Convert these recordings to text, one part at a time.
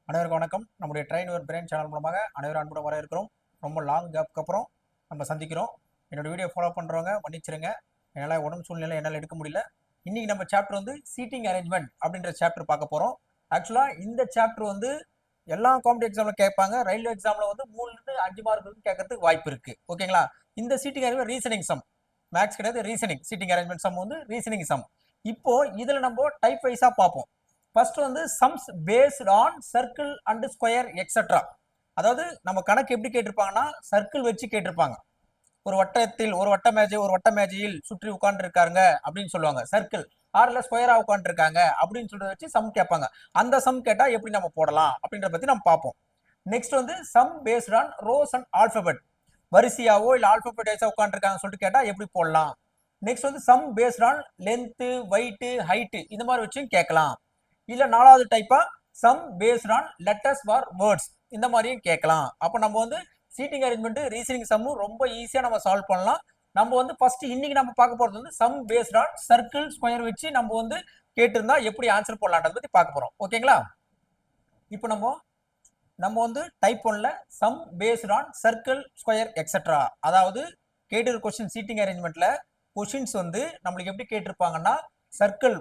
அனைவருக்கும் வணக்கம். நம்முடைய ட்ரெயின் யுவர் பிரெயின் சேனல் மூலமாக அனைவரும் அன்புடன் வர இருக்கிறோம். ரொம்ப லாங் கேப்க்கு அப்புறம் நம்ம சந்திக்கிறோம். என்னோட வீடியோ ஃபாலோ பண்ணுறவங்க மன்னிச்சிருங்க, என்னால் உடம்பு சூழ்நிலை என்னால் எடுக்க முடியல. இன்னைக்கு நம்ம சாப்டர் வந்து சீட்டிங் அரேஞ்ச்மெண்ட் அப்படின்ற சாப்டர் பார்க்க போகிறோம். ஆக்சுவலாக இந்த சாப்டர் வந்து எல்லா காம்படிட்டிவ் எக்ஸாமில் கேட்பாங்க. ரயில்வே எக்ஸாமில் வந்து 3-5 மார்க் கேட்கறதுக்கு வாய்ப்பு இருக்குது. ஓகேங்களா? இந்த seating arrangement reasoning sum, maths கிடையாது, ரீசனிங். சீட்டிங் அரேஞ்ச்மெண்ட் சம் வந்து ரீசனிங் சம். இப்போ இதில் நம்ம டைப் வைஸாக பார்ப்போம். ஃபர்ஸ்ட் வந்து sums based on circle and square etcetera. அதாவது நம்ம கணக்கு எப்படி கேட்டிருப்பாங்கன்னா சர்க்கிள் வச்சு கேட்டிருப்பாங்க. ஒரு வட்டத்தில் ஒரு வட்ட மேஜையில் சுற்றி உட்கார்ந்து இருக்காங்க அப்படின்னு சொல்லுவாங்க. சர்க்கிள் ஆர்ல ஸ்கொயரா உட்கார்ந்து இருக்காங்க அப்படின்னு சொல்றத வச்சு சம் கேட்பாங்க. அந்த சம் கேட்டா எப்படி நம்ம போடலாம் அப்படின்றத பத்தி நம்ம பார்ப்போம். நெக்ஸ்ட் வந்து sum based on rows and alphabet, வரிசையாவோ இல்ல ஆல்பபெட் வைஸா உட்கார்ந்து இருக்காங்க சொல்லிட்டு கேட்டா எப்படி போடலாம். நெக்ஸ்ட் வந்து sum based on length, weight, height இந்த மாதிரி வச்சும் கேட்கலாம். இல்ல நாலாவது டைப்பா sum based on letters or words இந்த மாதிரியும் கேட்கலாம். அப்போ நம்ம வந்து சீட்டிங் அரேஞ்ச்மெண்ட் ரீசனிங் சம்மும் ரொம்ப ஈஸியா நம்ம சால்வ் பண்ணலாம். நம்ம வந்து ஃபர்ஸ்ட் இன்னைக்கு நம்ம பார்க்க போறது வந்து sum based on circle square வச்சு நம்ம வந்து கேட்டிருந்தா எப்படி ஆன்சர் போடலாம்ன்றத பத்தி பார்க்க போறோம். ஓகேங்களா? இப்போ நம்ம வந்து டைப் 1ல sum based on circle square etcetera, அதாவது கேட்டிருக்க கொஸ்டின் சீட்டிங் அரேஞ்ச்மெண்ட்ல கொஸ்டின்ஸ் வந்து நம்மளுக்கு எப்படி கேட்டிருப்பாங்கன்னா சர்க்கிள்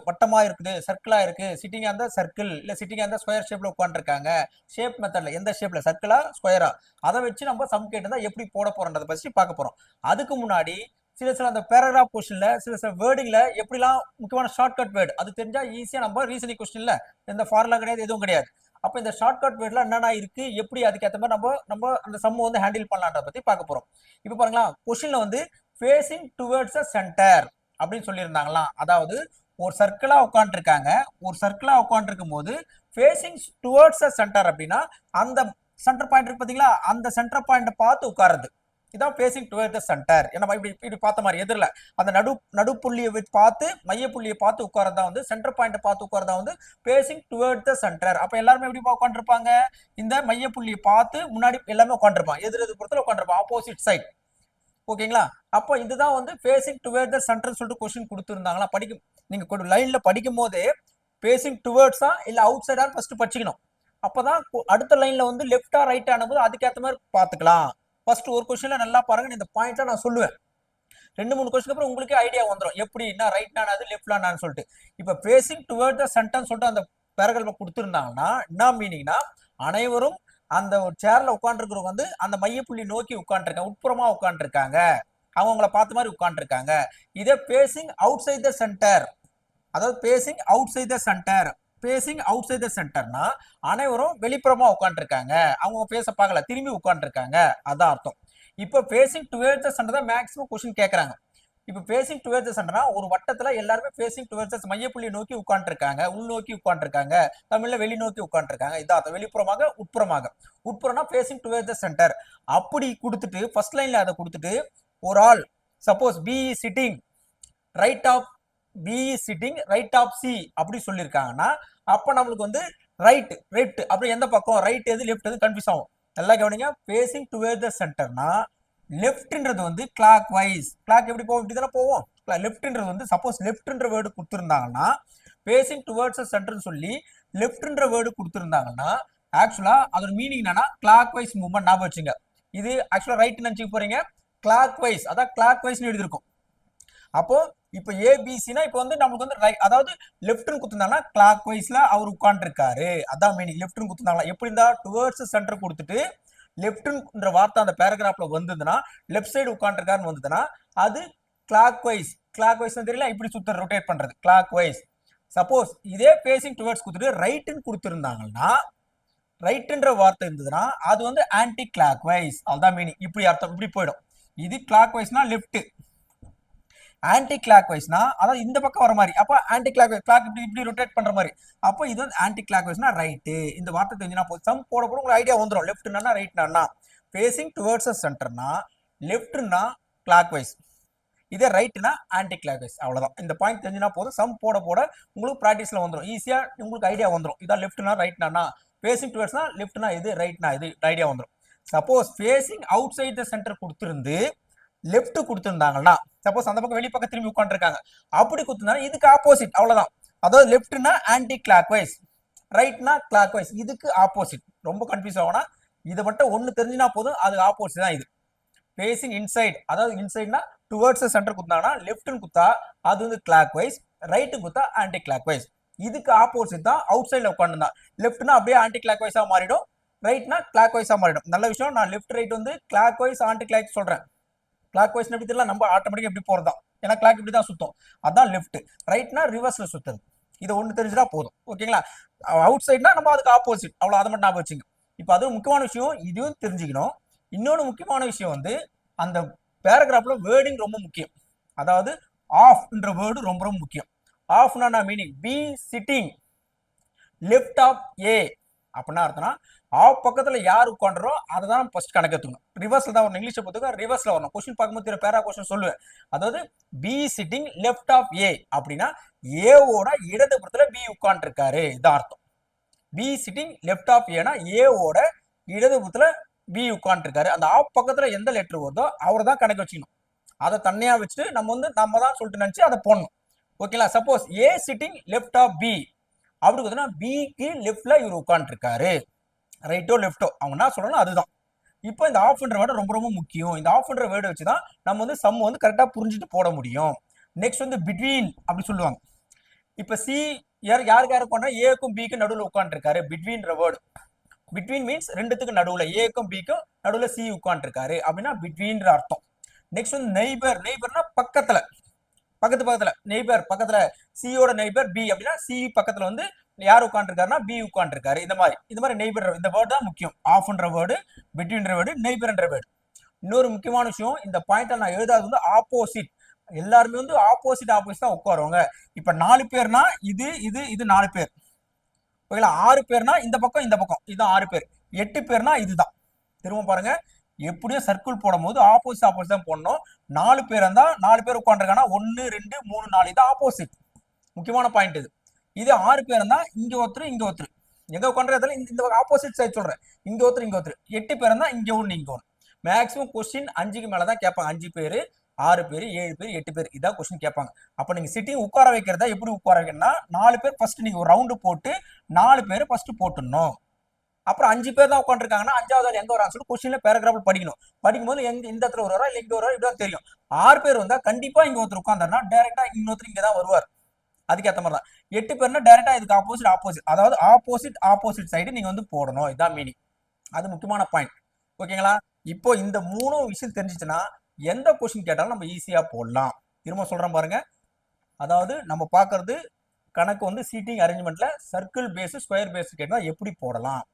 வட்டமா இருக்குது, சர்க்கிளா இருக்கு, சிட்டிங்கா இருந்தா சர்க்கிள், இல்ல சிட்டிங்கா இருந்தா ஸ்கொயர் ஷேப்ல உட்காந்துருக்காங்க. ஷேப் மெத்தட்ல எந்த ஷேப்ல, சர்க்கிளா ஸ்கொயரா, அதை வச்சு நம்ம சம் கேட்டிருந்தா எப்படி போட போறோன்றதை பத்தி பார்க்க போறோம். அதுக்கு முன்னாடி சில அந்த பேராகிராஃப் கொஸ்டின்ல சில வேர்டிங்ல எப்படிலாம் முக்கியமான ஷார்ட்கட் வேர்டு அது தெரிஞ்சா ஈஸியா நம்ம ரீசனிங் கொஸ்டின்ல எந்த ஃபார்முலா கிடையாது, எதுவும் கிடையாது. அப்ப இந்த ஷார்ட்கட் வேர்ட்ல என்னென்ன இருக்கு, எப்படி அதுக்கேற்ற மாதிரி நம்ம அந்த சம் வந்து ஹேண்டில் பண்ணலான்றத பத்தி பார்க்க போறோம். இப்ப பாருங்களா, கொஸ்டின்ல வந்து ஃபேசிங் டுவர்ட்ஸ் அ சென்டர் அப்படின்னு சொல்லியிருந்தாங்களாம். அதாவது ஒரு சர்க்கிளா உட்காந்துருக்காங்க, ஒரு சர்க்கிளா உட்காந்துருக்கும் போது ஃபேசிங் டுவர்ட்ஸ் அ சென்டர் அப்படின்னா அந்த சென்டர் பாயிண்ட் இருக்கு பாத்தீங்களா, அந்த சென்டர் பாயிண்ட் பார்த்து உட்காருது. இதான் ஃபேசிங் டுவர்ட்ஸ் தி சென்டர். நம்ம இப்படி பார்த்த மாதிரி எதிரில் அந்த நடுப்புள்ளியை பார்த்து மையப்புள்ளியை பார்த்து உட்காரதா வந்து சென்டர் பாயிண்ட் பார்த்து உட்காரதா வந்து ஃபேசிங் டுவர்ட்ஸ் தி சென்டர். அப்ப எல்லாருமே எப்படி உட்காந்துருப்பாங்க, இந்த மையப்புள்ளியை பார்த்து முன்னாடி எல்லாமே உட்காந்துருப்பாங்க, எதிர் புறத்துல உட்காந்துருப்பாங்க, ஆப்போசிட் சைட். ஓகேங்களா? அப்போ இதுதான் வந்து ஃபேசிங் டுவர்ட்ஸ் தி சென்டர் சொல்லிட்டு கொஸ்டின் கொடுத்துருந்தாங்களா. நீங்க லைன்ல படிக்கும் போதே ஃபேசிங் டுவர்ட்ஸா இல்ல அவுட் சைடா ஃபர்ஸ்ட் படிச்சுக்கணும். அப்பதான் அடுத்த லைன்ல வந்து லெஃப்டா ரைட் ஆனபோது அதுக்கேற்ற மாதிரி பாத்துக்கலாம். ஃபர்ஸ்ட் ஒரு கொஸ்டின்ல நல்லா பாருங்க, இந்த பாயிண்ட்ல நான் சொல்லுவேன். 2-3 கொஸ்டின் அப்புறம் உங்களுக்கே ஐடியா வந்துடும் எப்படின்னா ரைட் ஆனது லெஃப்ட்ல சொல்லிட்டு. இப்ப ஃபேசிங் டுவர்ட்ஸ் தி சென்டர் சொல்லிட்டு அந்த பேராகிராஃப் கொடுத்துருந்தாங்கன்னா என்ன மீனிங்னா, அனைவரும் அந்த சேர்ல உட்காந்துருக்கிறவங்க வந்து அந்த மையப்புள்ளி நோக்கி உட்காந்துருக்காங்க, உட்புறமா உட்காந்துருக்காங்க, அவங்கள பார்த்த மாதிரி உட்காந்துருக்காங்க. இதே facing outside the centre, அதாவது facing outside the centre, facing outside the சென்டர்னா அனைவரும் வெளிப்புறமா உட்காந்துருக்காங்க, அவங்க பேச பார்க்கல, திரும்பி உட்காந்துருக்காங்க, அதான் அர்த்தம். இப்போ பேசிங் டுவர்ட்ஸ் த சென்டர் தான் மேக்ஸிமம் கொஸ்டின் கேட்கறாங்க. இப்போ பேசிங் டுவர்ட்ஸ் த சென்டர்னா ஒரு வட்டத்துல எல்லாருமே பேசிங் டுவர்ட்ஸ் மையப்புள்ளி நோக்கி உட்காந்துருக்காங்க, உள்நோக்கி உட்காந்துருக்காங்க, தமிழ்ல வெளிநோக்கி உட்காந்துருக்காங்க, இதான் வெளிப்புறமாக உட்புறமாக. உட்புறம்னா பேசிங் டுவர்ட்ஸ் த சென்டர். அப்படி கொடுத்துட்டு ஃபர்ஸ்ட் லைன்ல அதை கொடுத்துட்டு ஒரு ஆள் suppose B sitting right of B sitting right of C அப்படி சொல்லியிருக்காங்கன்னா அப்ப நம்மளுக்கு வந்து ரைட் லெஃப்ட் அப்படி எந்த பக்கம் ரைட் எது லெஃப்ட் எது கன்ஃபியூஸ் ஆகும். நல்லா கவனிங்க, பேசிங் டுவர்ட்ஸ் தி சென்டர்னா லெஃப்ட்ன்றது வந்து கிளாக் வைஸ், கிளாக் எப்படி போகும், இப்படி தானே போவோம். லெஃப்ட்ன்றது வந்து சப்போஸ் லெஃப்ட்ன்ற வேர்டு கொடுத்துருந்தாங்கன்னா பேசிங் டுவர்ட்ஸ் தி சென்டர்னு சொல்லி லெஃப்ட்ன்ற வேர்டு கொடுத்துருந்தாங்கன்னா ஆக்சுவலா அதோட மீனிங் என்னன்னா கிளாக் வைஸ் மூவ்மெண்ட். ஞாபகம் வச்சுங்க, இது ஆக்சுவலா ரைட் நினைச்சு போறீங்க, கிளாக் வைஸ், அதான் கிளாக் வைஸ்னு எழுதிருக்கும். அப்போ இப்ப ஏபிசினா இப்ப வந்து நமக்கு வந்து அதாவது லெஃப்ட்னு குத்துனாங்கன்னா கிளாக் வைஸ்ல அவர் உட்காந்துருக்காரு, அதான் மீனிங். லெஃப்ட்னு குத்துனாங்களா எப்படி இருந்தா டுவர்ட்ஸ் சென்டர் கொடுத்துட்டு லெஃப்ட்ன்ற வார்த்தை அந்த பேராகிராஃப்ல வந்ததுன்னா லெஃப்ட் சைடு உட்காந்துருக்காருன்னு வந்ததுன்னா அது கிளாக் வைஸ். கிளாக் வைஸ் தெரியல, இப்படி சுத்த ரொட்டேட் பண்றது கிளாக் வைஸ். சப்போஸ் இதே பேசிங் டுவர்ட்ஸ் கொடுத்துட்டு ரைட்னு கொடுத்துருந்தாங்கன்னா, ரைட்ன்ற வார்த்தை இருந்ததுன்னா அது வந்து ஆன்டி கிளாக் வைஸ், அதுதான் மீனிங். இப்படி அர்த்தம், இப்படி போயிடும். இது கிளாக் வைஸ்னா லெஃப்ட், ஆன்டி கிளாக் வைஸ்னா அதாவது இந்த பக்கம் வர மாதிரி, அப்ப ஆன்டி கிளாக் வைஸ், கிளாக் இப்படி இப்படி ரொட்டேட் பண்ற மாதிரி. அப்போ இது வந்து ஆன்டி கிளாக் வைஸ்னா ரைட். இந்த வார்த்தை தெரிஞ்சுனா போதும், சம் போட போட உங்களுக்கு ஐடியா வந்துடும். லெஃப்ட்னா ரைட்னா, ஃபேசிங் டுவர்ட்ஸ் தி சென்டர்னா லெஃப்ட்னா கிளாக் வைஸ், இதே ரைட்னா ஆன்டி கிளாக் வைஸ். அவ்வளவுதான். இந்த பாயிண்ட் தெரிஞ்சுனா போதும், சம் போட போட உங்களுக்கு பிராக்டிஸ்ல வந்துடும், ஈஸியா உங்களுக்கு ஐடியா வந்துடும். இதான் லெஃப்ட்னா ரைட்னா, ஃபேசிங் டுவர்ட்ஸ்னா லெஃப்ட்னா இது, ரைட்னா இது, ஐடியா வந்துடும். Suppose facing outside the centre கொடுத்திருந்து லெஃப்ட் கொடுத்திருந்தாங்கன்னா, சப்போஸ் அந்த பக்கம் வெளி பக்கம் திரும்பி உட்காந்துருக்காங்க, அப்படி கொடுத்திருந்தாங்க இதுக்கு ஆப்போசிட், அவ்வளவுதான். அதாவது லெஃப்ட்னா ஆன்டி கிளாக் வைஸ், ரைட்னா கிளாக் வைஸ், இதுக்கு ஆப்போசிட். ரொம்ப கன்ஃபியூஸ் ஆகும்னா இதை மட்டும் ஒன்று தெரிஞ்சுனா போதும், அது ஆப்போசிட் தான் இது. ஃபேசிங் இன்சைட், அதாவது இன்சைட்னா டுவர்ட்ஸ் சென்டர் குத்தானா லெஃப்ட்னு குத்தா அது வந்து கிளாக் வைஸ், ரைட்டு குத்தா ஆன்டி கிளாக் வைஸ். இதுக்கு ஆப்போசிட் தான் அவுட் சைடில் உட்காந்துருந்தா. லெஃப்ட்னா அப்படியே ஆன்டி கிளாக் வைஸா மாறிடும், ரைட்னா கிளாக் வைஸா மாறிடும். நல்ல விஷயம், நான் லெஃப்ட் ரைட் வந்து கிளாக் வைஸ் ஆன்டி கிளாக் சொல்றேன். கிளாக் வைஸ் எப்படி தெரியல, நம்ம ஆட்டோமேட்டிக்கா எப்படி போறதா, ஏன்னா கிளாக் இப்படி தான் சுத்தும், அதான் லெஃப்ட். ரைட்னா ரிவர்ஸ்ல சுத்துது. இதை ஒன்று தெரிஞ்சுட்டா போதும், ஓகேங்களா. அவுட் சைட்னா நம்ம அதுக்கு ஆப்போசிட், அவ்வளோ, அதை மட்டும் ஞாபகம் வச்சுங்க. இப்போ அது முக்கியமான விஷயம், இதுவும் தெரிஞ்சுக்கணும். இன்னொன்று முக்கியமான விஷயம் வந்து அந்த பேராகிராஃப்ல வேர்டிங் ரொம்ப முக்கியம். அதாவது ஆஃப்ன்ற வேர்டு ரொம்ப ரொம்ப முக்கியம். ஆஃப்னா meaning B sitting left of A அப்படின்னா அர்த்தம்னா ஆஃப் பக்கத்துல யார் உட்காந்துறோ அதை தான் ஃபர்ஸ்ட் கணக்கு எடுத்துக்கணும். ரிவர்ஸ்ல தான் வரணும், இங்கிலீஷை பொறுத்துக்க ரிவர்ஸ்ல வரணும். கொஸ்டின் பார்க்கும்போது பேரா கொஸ்டின் சொல்லுவேன். அதாவது B sitting left of A அப்படின்னா ஏவோட இடதுபுறத்துல பி உட்காந்துருக்காரு, இதான் அர்த்தம். பி சிட்டிங் லெஃப்ட் ஆஃப் ஏனா ஏவோட இடதுபுறத்துல பி உட்காந்துருக்காரு. அந்த ஆஃப் பக்கத்துல எந்த லெட்டர் வருதோ அவரை தான் கணக்கு வச்சுக்கணும். அதை தனியா வச்சுட்டு நம்ம தான் சொல்லிட்டு நினைச்சு அதை போடணும், ஓகேங்களா. Suppose A sitting left of B அப்படி பார்த்தீங்கன்னா பிக்கு லெஃப்ட்ல இவர் உட்காந்துருக்காரு, ரைட்டோ லெஃப்டோ அவங்க என்ன சொல்லணும் அதுதான். இப்போ இந்த ஆஃப்ன்ற வேர்டு ரொம்ப ரொம்ப முக்கியம். இந்த ஆஃப்ன்ற வேர்டு வச்சு தான் நம்ம வந்து சம் வந்து கரெக்டாக புரிஞ்சுட்டு போட முடியும். நெக்ஸ்ட் வந்து பிட்வீன் அப்படி சொல்லுவாங்க. இப்போ சி யாருக்கு யாருக்கு உட்காந்து ஏக்கும் பிக்கும் நடுவில் உட்காந்துருக்காரு, பிட்வீன்ற வேர்டு. பிட்வீன் மீன்ஸ் ரெண்டுத்துக்கு நடுவில், ஏக்கும் பிக்கும் நடுவில் சி உட்காந்துருக்காரு அப்படின்னா பிட்வீன்ற அர்த்தம். நெக்ஸ்ட் வந்து நெய்பர், நெய்பர்னா பக்கத்துல, பக்கத்துல நெய்பர், பக்கத்துல சியோட நெய்பர் பி அப்படின்னா சி பக்கத்துல வந்து யார் உட்காந்துருக்காருன்னா பி உட்காந்துருக்காரு. இந்த மாதிரி நெய்பர், இந்த வேர்டு தான் முக்கியம். ஆஃப்ன்ற வேர்டு, பிட்வீன்ற வேர்டு, நெய்பர்ன்ற வேர்டு. இன்னொரு முக்கியமான விஷயம், இந்த பாயிண்ட்ல நான் எழுதாது வந்து ஆப்போசிட். எல்லாருமே வந்து ஆப்போசிட் தான் உட்காருவாங்க. இப்ப 4 பேர்னா இது இது இது 4 பேர், ஓகேங்களா. 6 பேர்னா இந்த பக்கம் இந்த பக்கம், இதுதான் 6 பேர். 8 பேர்னா இதுதான். திரும்ப பாருங்க, எப்படியும் சர்க்கிள் போடும் போது ஆப்போசிட் தான் போடணும். 4 பேர் இருந்தா 4 பேர் உட்காந்துருக்கானா 1 2 3 4, இது ஆப்போசிட். முக்கியமான பாயிண்ட் இது. இது 6 பேர் இருந்தா இங்க ஒருத்தர் இங்க ஒருத்தர், எங்க உட்காந்துறதுல இந்த ஆப்போசிட் சைட் சொல்றேன். இங்க ஒருத்தர் இங்க ஒருத்தர். 8 பேர் இருந்தா இங்க ஒன்று இங்க ஒன்று. மேக்ஸிமம் கொஸ்டின் 5க்கு மேலதான் கேட்பாங்க. 5 பேர் 6 பேர் 7 பேர் 8 பேர் இதான் கொஸ்டின் கேட்பாங்க. அப்ப நீங்க சிட்டிங் உட்கார வைக்கிறதா எப்படி உட்கார வைக்கணும்னா 4 பேர் ஃபர்ஸ்ட் நீங்க ஒரு ரவுண்டு போட்டு 4 பேர் ஃபர்ஸ்ட் போட்டுடணும். அப்புறம் 5 பேர் தான் உட்காந்துருக்காங்கன்னா 5வது ஆள் எங்க வரான்னு சொல்லி கொஸ்டின்ல பேராகிராஃப் படிக்கணும். படிக்கும்போது எங்க இந்த இடத்துல ஒரு வரா இல்லை இங்க ஒரு இப்படிதான் தெரியும். 6 பேர் வந்தா கண்டிப்பா இங்க ஒருத்தர் உட்கார்ந்தாருன்னா டைரக்டா இன்னொருத்தர் இங்க தான் வருவார். அதுக்கேற்ற மாதிரி தான். 8 பேர்னா டைரக்டா இதுக்கு ஆப்போசிட், அதாவது ஆப்போசிட் சைடு நீங்க வந்து போடணும், இதான் மீனிங். அது முக்கியமான பாயிண்ட், ஓகேங்களா. இப்போ இந்த 3 விஷயம் தெரிஞ்சிச்சுன்னா எந்த கொஸ்டின் கேட்டாலும் நம்ம ஈஸியா போடலாம். திரும்ப சொல்றேன் பாருங்க. அதாவது நம்ம பாக்குறது கணக்கு வந்து சீட்டிங் அரேஞ்ச்மெண்ட்ல சர்க்கிள் பேஸ் ஸ்கொயர் பேஸ் கேட்டா எப்படி போடலாம்.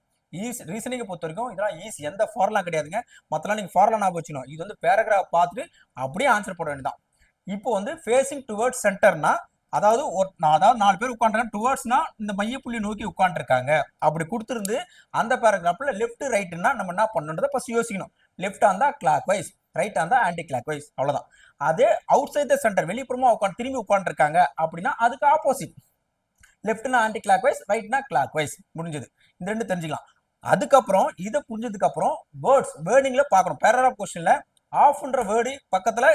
ரீசனிங்கை பொறுத்த வரைக்கும் இதெல்லாம் ஈஸி, எந்த ஃபார்முலா கிடையாதுங்க. மற்றலாம் நீங்க ஃபார்முலா ஞாபகம் வச்சுக்கணும். இது வந்து பேராகிராஃப் பார்த்துட்டு அப்படியே ஆன்சர் போட வேண்டியதான். இப்போ வந்து ஃபேசிங் டுவர்ட்ஸ் சென்டர்னா அதாவது 4 பேர் உட்காந்துருக்காங்க, டுவர்ட்ஸ்னா இந்த மையப்புள்ளி நோக்கி உட்காந்துருக்காங்க அப்படி கொடுத்துருந்து அந்த பேராகிராஃப்ல லெஃப்ட் ரைட்னா நம்ம என்ன பண்ணணுன்றதை ஃபர்ஸ்ட் யோசிக்கணும். லெஃப்டா இருந்தா கிளாக் வைஸ், ரைட்டா இருந்தா ஆன்டி கிளாக் வைஸ், அவ்வளவுதான். அதே அவுட் சைட் த சென்டர் வெளிப்புறமா உட்காந்து திரும்பி உட்காந்துருக்காங்க அப்படின்னா அதுக்கு ஆப்போசிட். லெஃப்ட்னா ஆன்டி கிளாக் வைஸ், ரைட்னா கிளாக் வைஸ், முடிஞ்சது. இந்த ரெண்டு தெரிஞ்சுக்கலாம். அதுக்கப்புறம் இதை புரிஞ்சதுக்கு அப்புறம் வேர்டிங்ல பார்க்கணும். பேராகிராஃப் கொஸ்டின்ல ஆஃப்ன்ற வேர்டு பக்கத்துல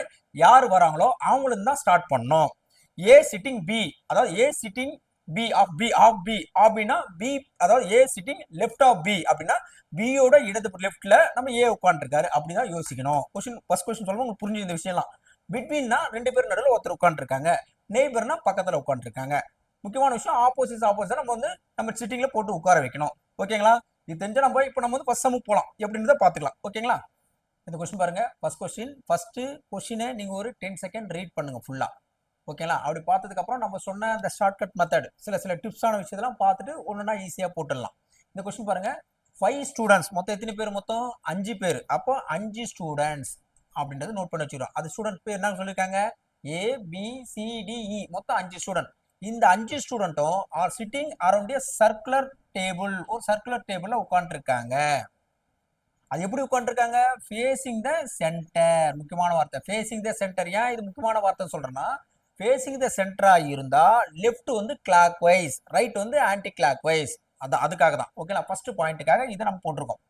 யார் வராங்களோ அவங்களுக்கு தான் ஸ்டார்ட் பண்ணணும். ஏ சிட்டிங் பி, அதாவது A sitting B of B of B அப்படின்னா பி, அதாவது A sitting left of B அப்படின்னா பியோட இடது லெஃப்ட்ல நம்ம ஏ உட்காந்துருக்காரு அப்படிதான் யோசிக்கணும். ஃபர்ஸ்ட் கொஸ்டின் சொல்லுவோம் உங்களுக்கு புரிஞ்சு இந்த விஷயம்லாம். பிட்வீன்னா 2 பேர் நடுவில் ஒருத்தர் உட்காந்துருக்காங்க, நெய்பர்னா பக்கத்துல உட்காந்துருக்காங்க. முக்கியமான விஷயம் ஆப்போசிட் நம்ம வந்து நம்ம சிட்டிங்ல போட்டு உட்கார வைக்கணும், ஓகேங்களா. இது தெரிஞ்சா நம்ம இப்போ நம்ம வந்து ஃபர்ஸ்ட் சம்முக்கு போகலாம், எப்படின்றத பார்த்துக்கலாம், ஓகேங்களா. இந்த கொஸ்டின் பாருங்க. ஃபர்ஸ்ட் கொஸ்டினை நீங்க ஒரு 10 செகண்ட் ரீட் பண்ணுங்க ஃபுல்லா, ஓகேங்களா. அப்படி பார்த்ததுக்கு அப்புறம் நம்ம சொன்ன அந்த ஷார்ட்கட் மெத்தட் சில டிப்ஸான விஷயத்தெல்லாம் பார்த்துட்டு ஒன்றுனா ஈஸியாக போட்டுடலாம். இந்த கொஸ்டின் பாருங்க. 5 ஸ்டூடெண்ட்ஸ், மொத்தம் எத்தனை பேர்? மொத்தம் 5 பேர். அப்போ 5 ஸ்டூடெண்ட்ஸ் அப்படின்றது நோட் பண்ணி வச்சுக்கிறோம். அது ஸ்டூடெண்ட் பேர் என்ன சொல்லியிருக்காங்க? A B C D E, மொத்தம் 5 ஸ்டூடெண்ட். இந்த 5 ஸ்டூடெண்ட்டும் are sitting around a circular table, ஒரு சர்க்குலர் டேபிள்ல உட்காந்துருக்காங்க. அது எப்படி உட்காந்துருக்காங்க? ஃபேசிங் த சென்டர், முக்கியமான வார்த்தை ஃபேசிங் த சென்டர். ஏன் இது முக்கியமான வார்த்தை சொல்றேன்னா, ஃபேசிங் த சென்டரா இருந்தா லெஃப்ட் வந்து கிளாக் வைஸ், ரைட் வந்து ஆன்டி கிளாக் வைஸ், அதுக்காக தான், ஓகேங்களா. ஃபர்ஸ்ட் பாயிண்ட்டுக்காக இதை நம்ம போட்டிருக்கோம்.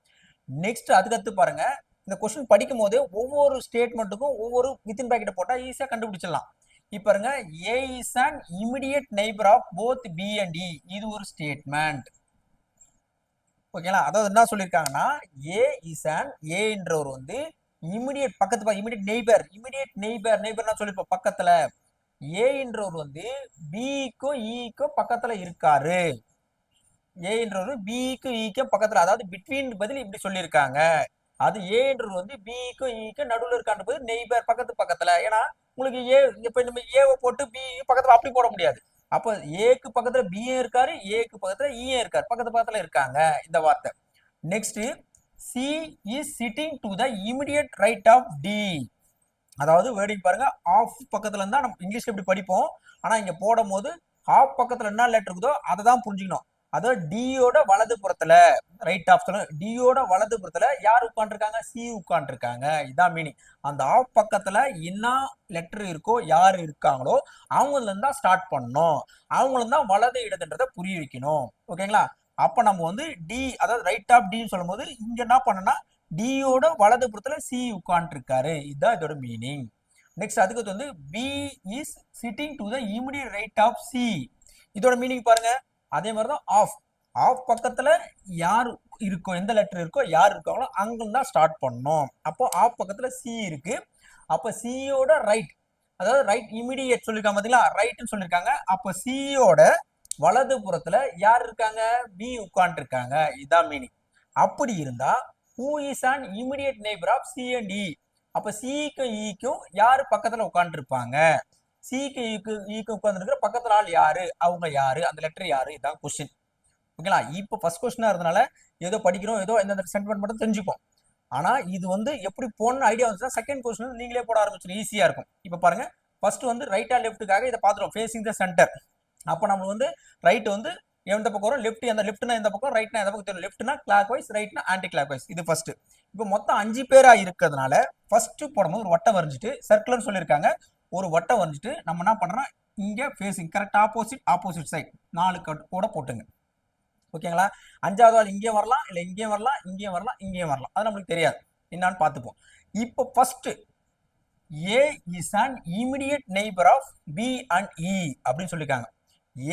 நெக்ஸ்ட் அதுக்கடுத்து பாருங்க. இந்த கொஸ்டின் படிக்கும் போது ஒவ்வொரு ஸ்டேட்மெண்ட்டுக்கும் ஒவ்வொரு வித்தின் பிராக்கெட் போட்டா ஈஸியா கண்டுபிடிச்சிடலாம். இப்ப பாருங்க, A is an immediate neighbour of both B and E, இது ஒரு ஸ்டேட்மெண்ட். ஓகேங்களா? அதாவது என்ன சொல்லியிருக்காங்கன்னா ஏ இஸ் அண்ட் ஏன்றவர் வந்து இமிடியேட் பக்கத்து இமிடியேட் நெய்பர்னா சொல்லிருப்போம் பக்கத்துல. ஏன்றவர் வந்து பிக்கும் இக்கும் பக்கத்துல இருக்காரு. ஏன்றவர் பிக்கும் இக்கும் பக்கத்துல, அதாவது பிட்வீன் பதில் இப்படி சொல்லியிருக்காங்க. அது ஏன்றது வந்து பிக்கும் இக்கும் நடுவில் இருக்கான்ற போது நெய்பர் பக்கத்துல. ஏன்னா உங்களுக்கு ஏ இப்ப நம்ம ஏவை போட்டு பி பக்கத்துல அப்படி போட முடியாது. அப்ப ஏக்கு பக்கத்துல பியும் இருக்காரு, ஏக்கு பக்கத்துல ஈயும் இருக்காரு, பக்கத்துல இருக்காங்க இந்த வார்த்தை. Next C is sitting to the immediate right of D. அதாவது வேர்டிங் பாருங்க, ஆஃப் பக்கத்துல இருந்தா நம்ம இங்கிலீஷ்ல இப்படி படிப்போம். ஆனா இங்க போடும் போது ஆஃப் பக்கத்துல என்ன லெட்டர் இருக்குதோ அதை தான் புரிஞ்சுக்கணும். அதாவது டியோட வலது புறத்துல, ரைட் ஆஃப் டியோட வலது புறத்துல யார் உட்காந்துருக்காங்க? சி உட்காந்துருக்காங்க. இதான் மீனிங். அந்த ஆஃப் பக்கத்துல என்ன லெட்டர் இருக்கோ, யார் இருக்காங்களோ அவங்கள இருந்தா ஸ்டார்ட் பண்ணணும். அவங்களும் தான் வலது இடதுன்றத புரிய வைக்கணும். ஓகேங்களா? அப்ப நம்ம வந்து டி, அதாவது ரைட் ஆஃப் டின்னு சொல்லும் போது இங்க என்ன பண்ணனா டியோட வலது புறத்துல சி உட்காந்துருக்காரு. இதுதான் இதோட மீனிங். நெக்ஸ்ட் அதுக்கு வந்து B is sitting to the immediate right of C. இதோட மீனிங் பாருங்க. அதே மாதிரிதான் ஆஃப் பக்கத்துல யார் இருக்கோ, எந்த லெட்டர் இருக்கோ, யார் இருக்காங்களோ அங்க தான் ஸ்டார்ட் பண்ணணும். அப்போ ஆஃப் பக்கத்துல சி இருக்கு. அப்ப சியோட ரைட், அதாவது ரைட் இமிடியேட் சொல்லிருக்காங்க பாத்தீங்களா, ரைட்னு சொல்லிருக்காங்க. அப்ப சியோட வலது புறத்துல யார் இருக்காங்க? பி உட்கார்ந்து இருக்காங்க. இதுதான் மீனிங். அப்படி இருந்தா who is an immediate neighbor of C and E? அப்ப சிக்கும் ஈக்கும் யாரு பக்கத்துல உட்கார்ந்து இருப்பாங்க? சிக்கு ஈக்கு உட்கார்ந்து இருக்கிற பக்கத்துல ஆள் யாரு? அவங்க யாரு? அந்த லெட்டர் யாரு? இதான் கொஸ்டின். ஓகேங்களா? இப்போ ஃபர்ஸ்ட் கொஸ்டினா இருந்தனால ஏதோ படிக்கிறோம், ஏதோ எந்த சென்டிமெண்ட் மட்டும் தெரிஞ்சுப்போம். ஆனா இது வந்து எப்படி போன ஐடியா வந்துச்சுன்னா செகண்ட் கொஸ்டின் நீங்களே போட ஆரம்பிச்சிடும், ஈஸியா இருக்கும். இப்ப பாருங்க, ஃபர்ஸ்ட் வந்து ரைட்டா லெஃப்ட்டுக்காக இதை பாத்துறோம், ஃபேசிங் த சென்டர். அப்ப நம்ம வந்து ரைட் வந்து எந்த பக்கம் வரும்? லெஃப்ட். அந்த லெஃப்ட்னா எந்த பக்கம், ரைட்னா எந்த பக்கம் தெரியும். லெஃப்ட்னா கிளாக் வைஸ், ரைட்னா ஆன்டி கிளாக் வைஸ். இது ஃபர்ஸ்ட். இப்போ மொத்தம் 5 பேரா இருக்கிறதுனால ஃபர்ஸ்ட் போடும்போது ஒரு வட்டம் வரைஞ்சிட்டு, சர்க்குலர் சொல்லியிருக்காங்க, ஒரு வட்டம் வரைஞ்சிட்டு நம்ம என்ன பண்றோம், இங்க ஃபேசிங் கரெக்ட் ஆப்போசிட் சைட் 4 கூட போட்டுங்க. ஓகேங்களா? 5வது ஆள் இங்கே வரலாம், இல்ல இங்கேயும் வரலாம், இங்கேயும் வரலாம், இங்கேயும் வரலாம். அது நம்மளுக்கு தெரியாது, என்னன்னு பார்த்துப்போம். இப்போ first A is an immediate neighbour of B and E அப்படின்னு சொல்லியிருக்காங்க.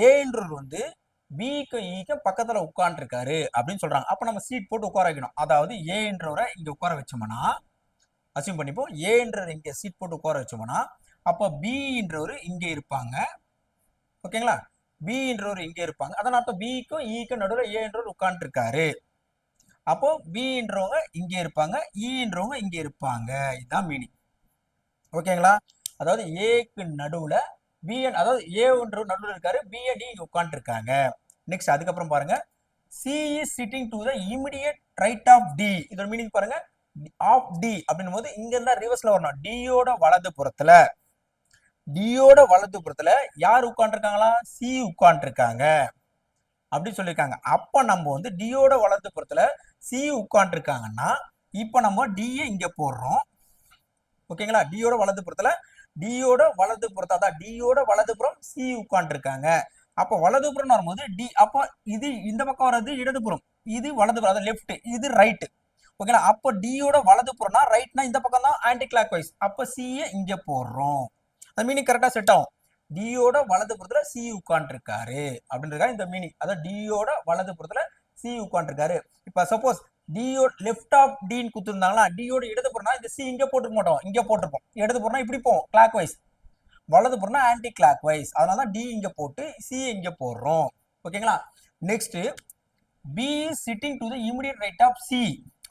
ஏன்றது வந்து பிக்கு ஈக்கு பக்கத்துல உட்கார்ந்துருக்காரு அப்படின்னு சொல்றாங்க. அப்ப நம்ம சீட் போட்டு உட்கார வைக்கணும். அதாவது ஏன்றவரை இங்க உட்கார வச்சோம்னா, அசியூம் பண்ணிப்போம், ஏன்றது இங்க சீட் போட்டு உட்கார வச்சோம்னா, அப்ப பின்றவர் இங்க இருப்பாங்க. ஓகேங்களா? பின்றவர் இங்க இருப்பாங்க. அதனால அர்த்தம் பிக்கும் ஈக்கும் நடுவில் ஏன்றவர் உட்கார்ந்து இருக்காரு. அப்போ பின்றவங்க இங்க இருப்பாங்க, ஈன்றவங்க இங்க இருப்பாங்க. இதுதான் மீனிங். ஓகேங்களா? அதாவது ஏக்கு நடுவுல பி அண்ட், அதாவது ஏன்ற நடுவில் இருக்காரு, பி அண்ட் டி உட்கார்ந்து இருக்காங்க. நெக்ஸ்ட் அதுக்கப்புறம் பாருங்க, C is sitting to the immediate right of D. இதோட மீனிங் பாருங்க, ஆஃப் டி அப்படின்னும் போது இங்க இருந்தா ரிவர்ஸ்ல வரணும். டியோட வலது புறத்துல, டியோட வலது புறத்துல யார் உட்கார்ந்துருக்காங்களா? சி உட்கார்ந்துருக்காங்க அப்படின்னு சொல்லியிருக்காங்க. அப்ப நம்ம வந்து டியோட வலது புறத்துல சி உட்கார்ந்துருக்காங்கன்னா இப்ப நம்ம டியை இங்க போடுறோம். ஓகேங்களா? டியோட வலது புறத்துல, டியோட வலது புறத்தை, அதான் டியோட வலதுபுறம் சி உட்கார்ந்துருக்காங்க. அப்ப வலதுபுறம் வரும்போது டி, அப்ப இது இந்த பக்கம் வர்றது இடதுபுறம், இது வலதுபுறம், அதாவது லெஃப்ட், இது ரைட். ஓகேங்களா? அப்ப டியோட வலதுபுறம்னா ரைட்னா இந்த பக்கம் தான் ஆன்டி கிளாக் வைஸ். அப்ப சியை இங்க போடுறோம். அந்த மீனிங் கரெக்டா செட் ஆகும். டியோட வலதுபுறத்துல சி உட்கார்ந்துருக்காரு அப்படின்றதுக்காக இந்த மீனிங். அதாவது டியோட வலதுபுறத்துல சி உட்கார்ந்துருக்காரு. இப்ப சப்போஸ் டியோட லெஃப்ட் ஆஃப் டின்னு கொடுத்துருந்தாங்களா, டியோட இடதுபுறம்னா இந்த சி இங்க போட்டுக்க மாட்டோம், இங்க போட்டிருப்போம். இடதுபுறம்னா இப்படி போவோம் கிளாக் வைஸ், வலதுபுறம்னா ஆன்டி கிளாக் வைஸ். அதனால தான் டி இங்க போட்டு சி இங்க போடுறோம். ஓகேங்களா? Next B is sitting to the immediate right of C.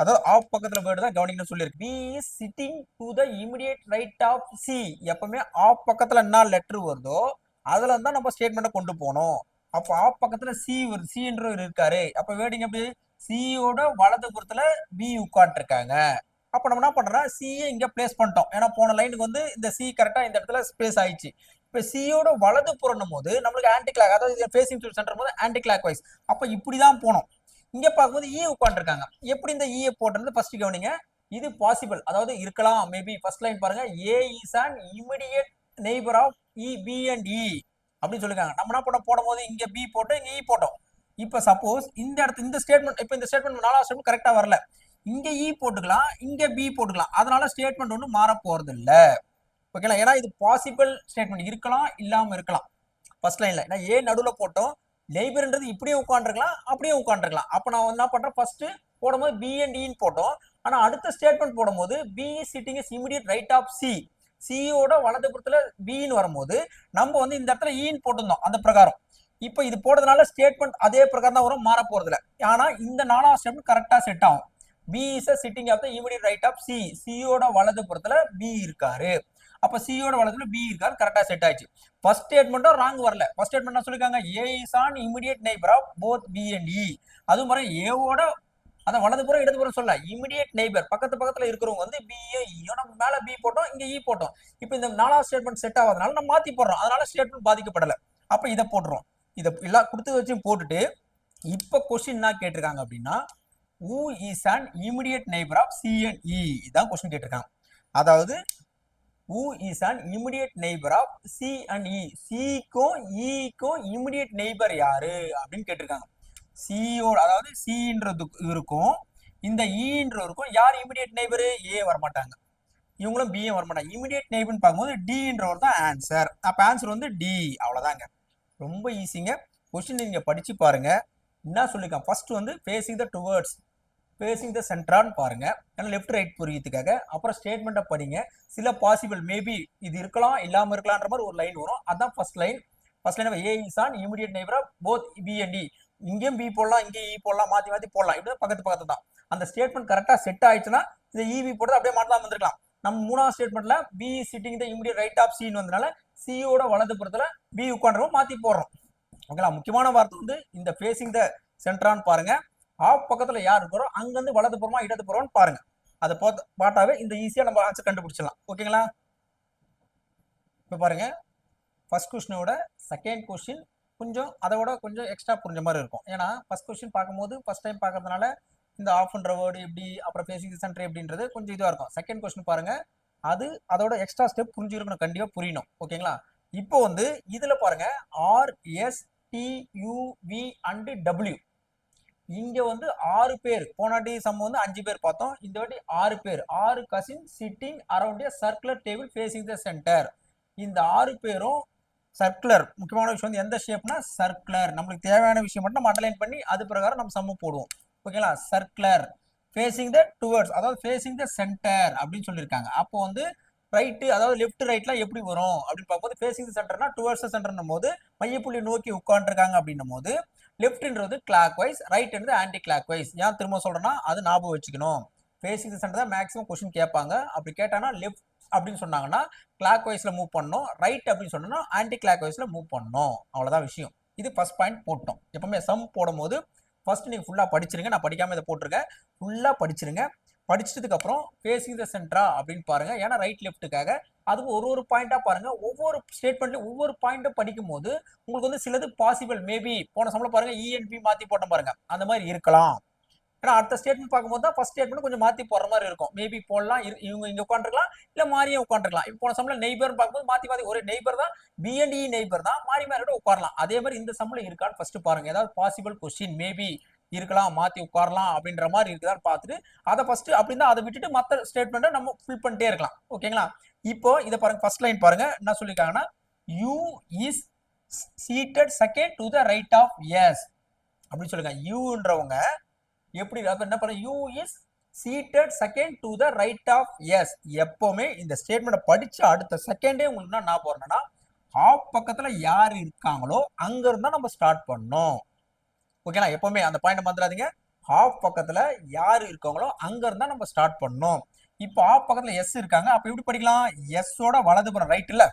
அதாவது ஆஃப் பக்கத்துல வேர்டு தான் கவனிக்கணும்னு சொல்லியிருக்கு. B is sitting to the immediate right of C. எப்பவுமே ஆஃப் பக்கத்துல என்ன லெட்டர் வருதோ அதுல இருந்தா நம்ம ஸ்டேட்மெண்ட்டை கொண்டு போகணும். அப்போ ஆஃப் பக்கத்துல சி வருது, சின்றவர் இருக்காரு. அப்ப வேர்டிங் எப்படி? சியோட வலது புறத்துல பி உட்கார்ந்து இருக்காங்க. அப்ப நம்ம என்ன பண்றோம், சியை இங்க பிளேஸ் பண்ணிட்டோம். ஏன்னா போன லைனுக்கு வந்து இந்த சி கரெக்டா இந்த இடத்துல ஸ்பேஸ் ஆயிடுச்சு. இப்ப சியோட வலது புறணும் போது நம்மளுக்கு ஆன்டி கிளாக், அதாவது ஃபேசிங் டு சென்டர் போது ஆன்டி கிளாக் வைஸ். அப்ப இப்படிதான் போனோம். இங்க பார்க்கும்போது இ உட்காந்துருக்காங்க. எப்படி இந்த இ போட்டுறது ஃபர்ஸ்ட் கவனிங்க. இது பாசிபிள், அதாவது இருக்கலாம். மேபி ஃபர்ஸ்ட் லைன் பாருங்க, A is an immediate neighbour of E B and E அப்படின்னு சொல்லிருக்காங்க. நம்ம என்ன பண்ண போடும் போது இங்க பி போட்டு இங்க இ போட்டோம். இப்ப சப்போஸ் இந்த இடத்துல இந்த ஸ்டேட்மெண்ட், இப்ப இந்த ஸ்டேட்மெண்ட் 4வது ஸ்டேட்மெண்ட் கரெக்டா வரல, இங்க இ போட்டுக்கலாம், இங்க பி போட்டுக்கலாம். அதனால ஸ்டேட்மெண்ட் ஒன்றும் மாற போறது இல்ல. ஓகேங்களா? ஏன்னா இது பாசிபிள் ஸ்டேட்மெண்ட், இருக்கலாம் இல்லாம இருக்கலாம். ஃபர்ஸ்ட் லைன்ல ஏன்னா ஏ நடுவுல போட்டோம், நெய்பர்ன்றது இப்படியே உட்காந்துருக்கலாம், அப்படியே உட்காந்துருக்கலாம். அப்ப நான் என்ன பண்றேன், ஃபர்ஸ்ட் போடும்போது பி அண்ட் இன்னு போட்டோம். ஆனா அடுத்த ஸ்டேட்மெண்ட் போடும்போது B is sitting is immediate right of C, சியோட வலதுபுறத்துல பின்னு வரும்போது நம்ம வந்து இந்த இடத்துல ஈன்னு போட்டிருந்தோம் அந்த பிரகாரம். இப்ப இது போடுறதுனால ஸ்டேட்மெண்ட் அதே பிரகாரம் தான் வரும், மாற போறது இல்ல. ஆனா இந்த 4வது ஸ்டேட்மெண்ட் கரெக்டா செட் ஆகும். B is sitting of the immediate right of C, சியோட வலதுபுறத்துல பி இருக்காரு. அப்ப சியோட வலதுல பி இருக்காரு, கரெக்டா செட் ஆயிடுச்சு. ஃபர்ஸ்ட் ஸ்டேட்மெண்ட்டும் ராங் வரல. ஃபர்ஸ்ட் ஸ்டேட்மெண்ட் என்ன சொல்லிருக்காங்க, A is on immediate neighbour of both B and E. அதுவும் மாதிரி ஏவோட அத வலதுபுறம் இடதுபுறம் சொல்ல, இமிடியேட் நெய்பர் பக்கத்து பக்கத்துல இருக்கிறவங்க வந்து பி நம்ம மேல பி போட்டோம், இங்க இ போட்டோம். இப்போ இந்த 4வது ஸ்டேட்மெண்ட் செட் ஆகாதனால நம்ம மாத்தி போடுறோம், அதனால ஸ்டேட்மெண்ட் பாதிக்கப்படல. அப்ப இதை போட்டுரும். இதை எல்லாம் கொடுத்து வச்சு போட்டுட்டு இப்ப கொஸ்டின் என்ன கேட்டிருக்காங்க அப்படின்னா, who is an immediate neighbor of C and E, இதான் கொஸ்டின் கேட்டிருக்காங்க. அதாவது who is an immediate neighbor of C and E, C-க்கும் E-க்கும் immediate neighbor யாரு அப்படின்னு கேட்டிருக்காங்க. சியோட அதாவது சின்றது இருக்கும், இந்த ஈன்றவருக்கும் யார் இமிடியேட் நெய்பர், ஏ வரமாட்டாங்க, இவங்களும் பி வரமாட்டாங்க. இமிடியேட் நெய்பர்னு பார்க்கும்போது டின்றவர் தான் ஆன்சர். அப்ப ஆன்சர் வந்து டி. அவ்வளவுதாங்க, ரொம்ப ஈஸிங்க. கொஸ்டின் நீங்க படிச்சு பாருங்க. என்ன சொல்லிருக்காங்க, ஃபர்ஸ்ட் வந்து ஃபேசிங் த டுவர்ட்ஸ், ஃபேசிங் த சென்ட்ரான்னு பாருங்க, ஏன்னா லெஃப்ட் ரைட் புரியறதுக்காக. அப்புறம் ஸ்டேட்மெண்ட்டை படிங்க. சில பாசிபிள் மேபி இது இருக்கலாம் இல்லாம இருக்கலாம்ன்ற மாதிரி ஒரு லைன் வரும், அதான் first line. First line A is on immediate neighbour of both B and D, இங்கேயும் பி போடலாம், இங்கேயும் இ போடலாம், மாத்தி மாத்தி போடலாம், இப்படி பக்கத்து பக்கத்து தான். அந்த ஸ்டேட்மெண்ட் கரெக்டா செட் ஆயிடுச்சுன்னா இந்த இவி போட்டு அப்படியே மாற்றலாம் வந்துருக்கலாம். நம்ம 3வது ஸ்டேட்மெண்ட்ல B sitting the immediate right of சின்னு வந்தனால சியோட வலதுபுறத்துல பி உட்காந்துரும், மாத்தி போடுறோம். ஓகேங்களா, முக்கியமான வார்த்தை வந்து இந்த ஃபேசிங் த சென்ட்ரான்னு பாருங்க. ஆஃப் பக்கத்துல யார் இருக்கிறோம் அங்க இருந்து வலதுபுறமா இடதுபுறம்னு பாருங்க. அதை பார்த்தாவே இந்த ஈஸியா நம்ம ஆன்சர் கண்டுபிடிச்சிடலாம். ஓகேங்களா, இப்ப பாருங்க, ஃபர்ஸ்ட் கொஸ்டினோட செகண்ட் கொஸ்டின் கொஞ்சம் அதோட கொஞ்சம் எக்ஸ்ட்ரா புரிஞ்ச மாதிரி இருக்கும். ஏன்னா ஃபர்ஸ்ட் கொஸ்டின் பார்க்கும்போது ஃபர்ஸ்ட் டைம் பார்க்கறதுனால இந்த ஆஃப்ன்ற வேர்டு எப்படி, அப்புறம் ஃபேசிங் சென்டர் எப்படின்றது கொஞ்சம் இதுவாக இருக்கும். செகண்ட் கொஸ்டின் பாருங்க, அது அதோட எக்ஸ்ட்ரா ஸ்டெப் புரிஞ்சிருக்கணும், கண்டிப்பா புரியணும். ஓகேங்களா, இப்போ வந்து இதுல பாருங்க R S T U V and W, இங்க வந்து 6 பேர். போனாட்டி சம் வந்து 5 பேர் பார்த்தோம், இந்த வாட்டி 6 பேர், 6 cousin sitting around a circular table facing the centre. இந்த 6 பேரும் சர்க்குலர், முக்கியமான விஷயம் வந்து எந்த ஷேப்னா சர்க்குலர். நம்மளுக்கு தேவையான விஷயம் மட்டும் நம்ம அண்டர்லைன் பண்ணி அது பிரகாரம் நம்ம சம்மு போடுவோம். ஓகேங்களா, சர்க்குலர் ஃபேசிங் த டுவர்ட்ஸ், அதாவது ஃபேசிங் த சென்டர் அப்படின்னு சொல்லியிருக்காங்க. அப்போ வந்து ரைட்டு அதாவது லெஃப்ட் ரைட்லாம் எப்படி வரும் அப்படின்னு பார்க்கும்போது ஃபேசிங் த சென்டர்னா டுவர்ட்ஸ் சென்டர்னும் போது மையப்புள்ளி நோக்கி உட்காந்துருக்காங்க அப்படின்னும் போது லெஃப்ட்ன்றது கிளாக் வைஸ், ரைட்ன்றது ஆன்டி கிளாக் வைஸ். ஏன் திரும்ப சொல்றேன்னா அது ஞாபகம் வச்சுக்கணும். ஃபேசிங் த சென்டர் தான் மேக்ஸிமம் கொஸ்டின் கேட்பாங்க. அப்படி கேட்டானா லெஃப்ட் அப்படின்னு சொன்னாங்கன்னா கிளாக் வைஸ்ல மூவ் பண்ணணும், ரைட் அப்படின்னு சொன்னா ஆன்டி கிளாக் வைஸ்ல மூவ் பண்ணணும். அவ்வளவுதான் விஷயம். இது ஃபர்ஸ்ட் பாயிண்ட் போட்டோம். எப்பவுமே சம் போடும்போது ஃபர்ஸ்ட் நீங்க ஃபுல்லா படிச்சிருங்க. நான் படிக்காம இதை போட்டிருக்கேன், ஃபுல்லா படிச்சிருங்க. படிச்சதுக்கு அப்புறம் ஃபேசிங் த சென்டரா அப்படின்னு பாருங்க, ஏன்னா ரைட் லெஃப்ட்டுக்காக. அதுக்கு ஒரு பாயிண்டா பாருங்க. ஒவ்வொரு ஸ்டேட்மெண்ட்லயும் ஒவ்வொரு பாயிண்ட்டும் படிக்கும் போது உங்களுக்கு வந்து சிலது பாசிபிள் மேபி, போன சம்பள பாருங்க இஎன்பி மாத்தி போட்ட பாருங்க, அந்த மாதிரி இருக்கலாம். ஏன்னா அடுத்த ஸ்டேட்மெண்ட் பார்க்கும்போது தான் ஃபர்ஸ்ட் ஸ்டேட்மெண்ட் கொஞ்சம் மாத்தி போடுற மாதிரி இருக்கும். மேபி போடலாம், இவங்க இங்க உட்காந்துருக்கலாம், இல்ல மாறியே உட்காந்துருக்கலாம். இப்போ போன சம்பளம் நெய்பர் பார்க்கும்போது மாத்தி மாத்தி ஒரு நெய்பர் தான், பிஎன்டி நெய்பர் தான், மாறி மாறியோட உட்காரலாம். அதே மாதிரி இந்த சம்பளம் இருக்கான்னு ஃபர்ஸ்ட் பாருங்க. ஏதாவது பாசிபிள் கொஸ்டின் மேபி இருக்கலாம், மாத்தி உட்காரலாம் அப்படின்ற மாதிரி இருக்குதான்னு பார்த்துட்டு அதை ஃபர்ஸ்ட் அப்படின்னா அதை விட்டுட்டு மற்ற ஸ்டேட்மெண்ட்டை நம்ம ஃபில் பண்ணிட்டே இருக்கலாம். ஓகேங்களா, இப்போ இதை பாருங்க, ஃபர்ஸ்ட் லைன் பாருங்க என்ன சொல்லிருக்காங்கன்னா, U is seated second to the right of S அப்படின்னு சொல்லிருக்காங்க. யூன்றவங்க எப்படி என்ன பண்ண, U is seated second to the right of S. எப்பவுமே இந்த ஸ்டேட்மெண்ட்டை படிச்சு அடுத்த செகண்டே உங்களுக்கு என்ன போறேன்னா, ஹாஃப் பக்கத்துல யார் இருக்காங்களோ அங்க இருந்தா நம்ம ஸ்டார்ட் பண்ணோம். ஓகேங்களா, எப்பவுமே அந்த பாயிண்ட் மறந்துடாதீங்க. ஹாஃப் பக்கத்துல யார் இருக்காங்களோ அங்க இருந்தா நம்ம ஸ்டார்ட் பண்ணோம். இப்போ ஹாஃப் பக்கத்துல எஸ் இருக்காங்க, அப்ப எப்படி படிக்கலாம், எஸ்ஸோட வலதுபுறம் ரைட் இல்ல,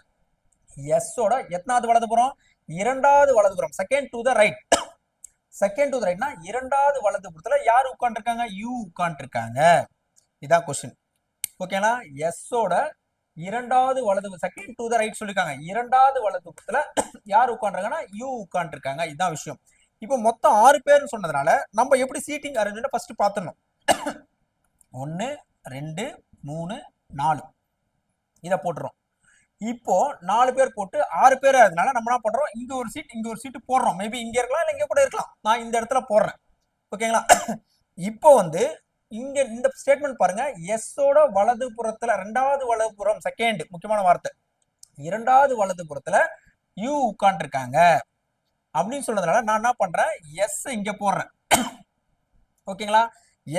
எஸ்ஸோட எத்தனாவது வலதுபுறம், 2வது வலதுபுறம், second to the right. Second to the ரைட்னா 2வது வலதுபுறத்துல யார் உட்காந்துருக்காங்க, யூ உட்காந்துருக்காங்க. இதான் கொஸ்டின். ஓகேங்களா, எஸ்ஸோட 2வது வலது, செகண்ட் டு த ரைட் சொல்லிருக்காங்க, 2வது வலதுபுறத்துல யார் உட்காந்துருக்காங்கன்னா யூ உட்காந்துருக்காங்க. இதுதான் விஷயம். இப்போ மொத்தம் 6 பேர்னு சொன்னதுனால நம்ம எப்படி சீட்டிங் அரேஞ்ச்மெண்ட் ஃபர்ஸ்ட் பார்த்துடணும். 1 2 3 4 இதை போட்டுறோம். இப்போ 4 பேர் போட்டு 6 பேர் ஆகுதுனால நம்ம என்ன பண்றோம், இங்க ஒரு சீட் போடுறோம். மேபி இங்க இருக்கலாம், இல்ல இங்க கூட இருக்கலாம். நான் இந்த இடத்துல போடுறேன். ஓகேங்களா, இப்போ வந்து இங்க இந்த ஸ்டேட்மெண்ட் பாருங்க, எஸ்ஸோட வலதுபுறத்துல 2வது வலதுபுறம், செகண்ட் முக்கியமான வார்த்தை, 2வது வலதுபுறத்துல யூ உட்காந்துருக்காங்க. அப்படின்னு சொல்றதுனால நான் என்ன பண்றேன், எஸ் இங்க போடுறேன். ஓகேங்களா?